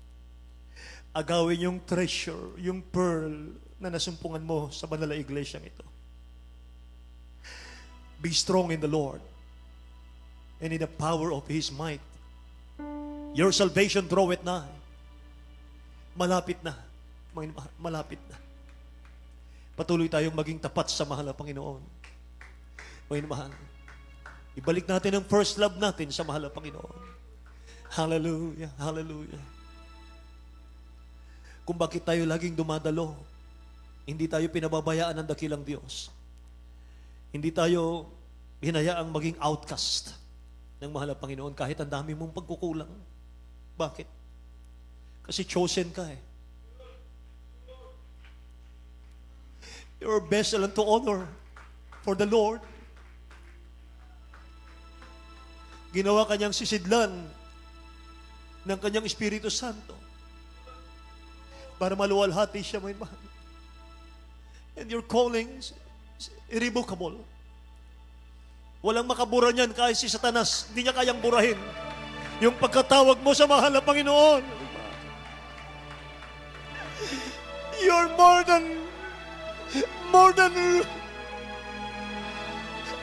Agawin yung treasure, yung pearl na nasumpungan mo sa banal na iglesyang ito. Be strong in the Lord and in the power of His might. Your salvation draweth nigh. Malapit na. Malapit na. Patuloy tayong maging tapat sa mahal na Panginoon. Mga mahal, ibalik natin ang first love natin sa mahal na Panginoon. Hallelujah, hallelujah. Kung bakit tayo laging dumadalo, hindi tayo pinababayaan ng dakilang Diyos. Hindi tayo hinayaang maging outcast ng mahal na Panginoon kahit ang dami mong pagkukulang. Bakit? Kasi chosen ka eh. You're a vessel unto honor for the Lord. Ginawa kanyang sisidlan ng kanyang Espiritu Santo para maluwalhati siya, may mahal. And your calling is irrevocable. Walang makabura niyan kahit si Satanas. Hindi niya kayang burahin yung pagkatawag mo sa mahal na Panginoon. You're more than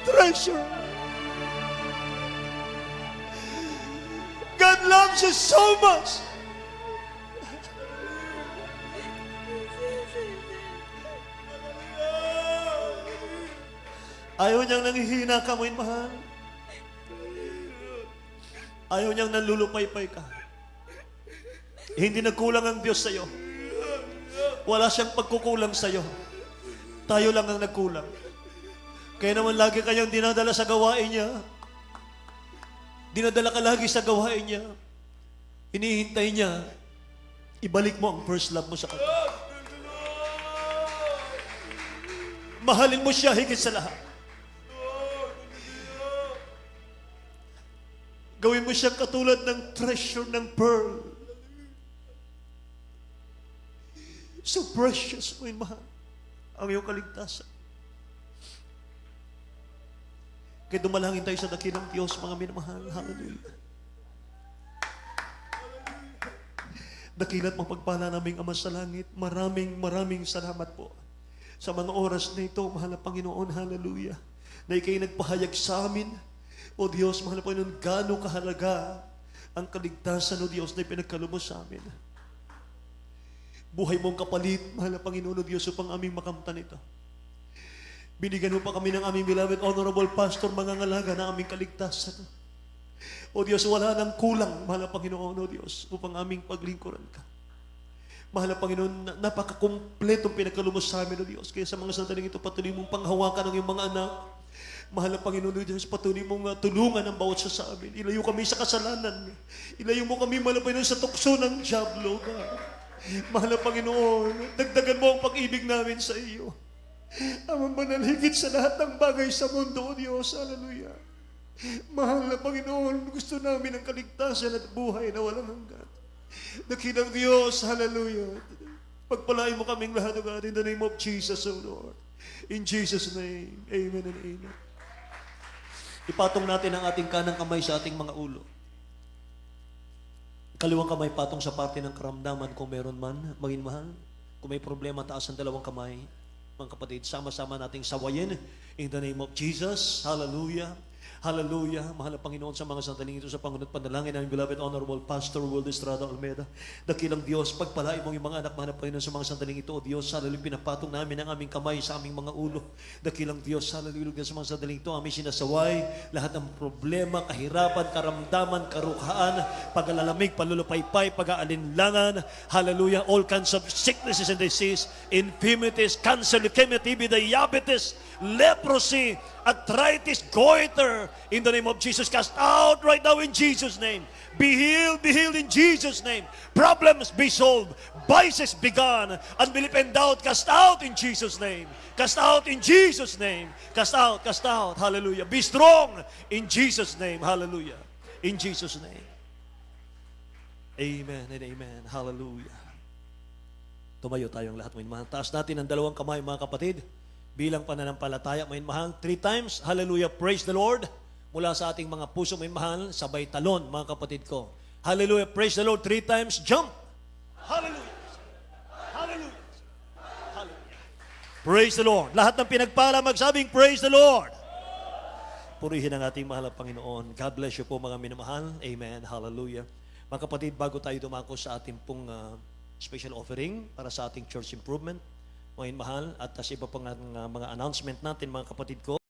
treasure. God loves you so much. Ayaw niyang nanghihina ka, mo mahal. Ayaw niyang nanlulupaypay ka. Hindi nagkulang ang Diyos sa iyo. Wala siyang pagkukulang sa iyo. Tayo lang ang nagkulang. Kaya naman lagi kayang dinadala sa gawain niya. Dinadala ka lagi sa gawain niya. Hinihintay niya, ibalik mo ang first love mo sa Kanya. Mahalin mo siya higit sa lahat. Gawin mo siya katulad ng treasure ng pearl. So precious, may mahal, ang iyong kaligtasan. Kaya dumalangin tayo sa dakilang Diyos, mga minamahal. Hallelujah. Dakila't mapagpala naming Ama sa langit, maraming salamat po sa mga oras na ito, mahal na Panginoon. Hallelujah. Na ikaw'y nagpahayag sa amin, o Diyos, mahal na Panginoon, gaano kahalaga ang kaligtasan, o Diyos, na ipinagkaloob sa amin. Buhay mong kapalit, mahal na Panginoon, o Diyos, upang aming makamtan ito. Binigyan mo pa kami ng aming beloved honorable pastor, mangangalaga na aming kaligtasan. O Diyos, wala nang kulang, mahal na Panginoon, o Diyos, upang aming paglingkuran ka. Mahal na Panginoon, napakakumpletong pinagkaloob sa amin, o Diyos. Kaya sa mga sandaling ito, patuloy mong panghawakan ng iyong mga anak. Mahal na Panginoon, o Diyos, patuloy mong tulungan ang bawat sa amin. Ilayo kami sa kasalanan. Ilayo mo kami, mahal na Panginoon, sa tukso ng diablo, God. Mahal na Panginoon, dagdagan mo ang pag-ibig namin sa iyo. Amang banal, higit sa lahat ng bagay sa mundo, o Diyos. Hallelujah. Mahal na Panginoon, gusto namin ang kaligtasan at buhay na walang hanggan. Dakilang Diyos, hallelujah. Pagpalain mo kaming lahat, O God, in the name of Jesus, O Lord. In Jesus' name, amen and amen. Ipatong natin ang ating kanang kamay sa ating mga ulo. Kaliwang kamay patong sa parte ng karamdaman kung meron man, maging mahal. Kung may problema, taas ang dalawang kamay. Mga kapatid, sama-sama nating sawayin in the name of Jesus. Hallelujah. Hallelujah. Mahal na Panginoon, sa mga sandaling ito sa Pangunat Panalangin ng beloved Honorable Pastor Will Estrada Almeida. Dakilang Diyos, pagpalain mong yung mga anak, mahal na Panginoon, sa mga sandaling ito, O Diyos, hallelujah, pinapatong namin ang aming kamay sa aming mga ulo. Dakilang Diyos, hallelujah, sa mga sandaling ito, aming sinasaway lahat ng problema, kahirapan, karamdaman, karuhaan, pag-alalamig, palulupaypay, pag-aalinlangan, hallelujah, all kinds of sicknesses and disease, infirmities, cancer, leukemia, TB, diabetes, leprosy, arthritis, goiter, in the name of Jesus, cast out right now in Jesus' name. Be healed in Jesus' name. Problems be solved, vices be gone, unbelief and doubt, cast out in Jesus' name. Cast out in Jesus' name. Cast out, hallelujah. Be strong in Jesus' name, hallelujah. In Jesus' name. Amen and amen. Hallelujah. Tumayo tayong lahat, mga mahal. Taas natin ang dalawang kamay, mga kapatid. Bilang pananampalataya, mga mahal. 3 times, hallelujah, praise the Lord. Mula sa ating mga puso, mga mahal, sabay talon, mga kapatid ko. Hallelujah, praise the Lord. 3 times, jump. Hallelujah. Hallelujah. Hallelujah. Praise the Lord. Lahat ng pinagpala, magsabing, praise the Lord. Purihin ang ating mahal na Panginoon. God bless you po, mga minamahal. Amen. Hallelujah. Mga kapatid, bago tayo dumako sa ating pong special offering para sa ating church improvement, mga mahal, at sa iba pang mga announcement natin, mga kapatid ko,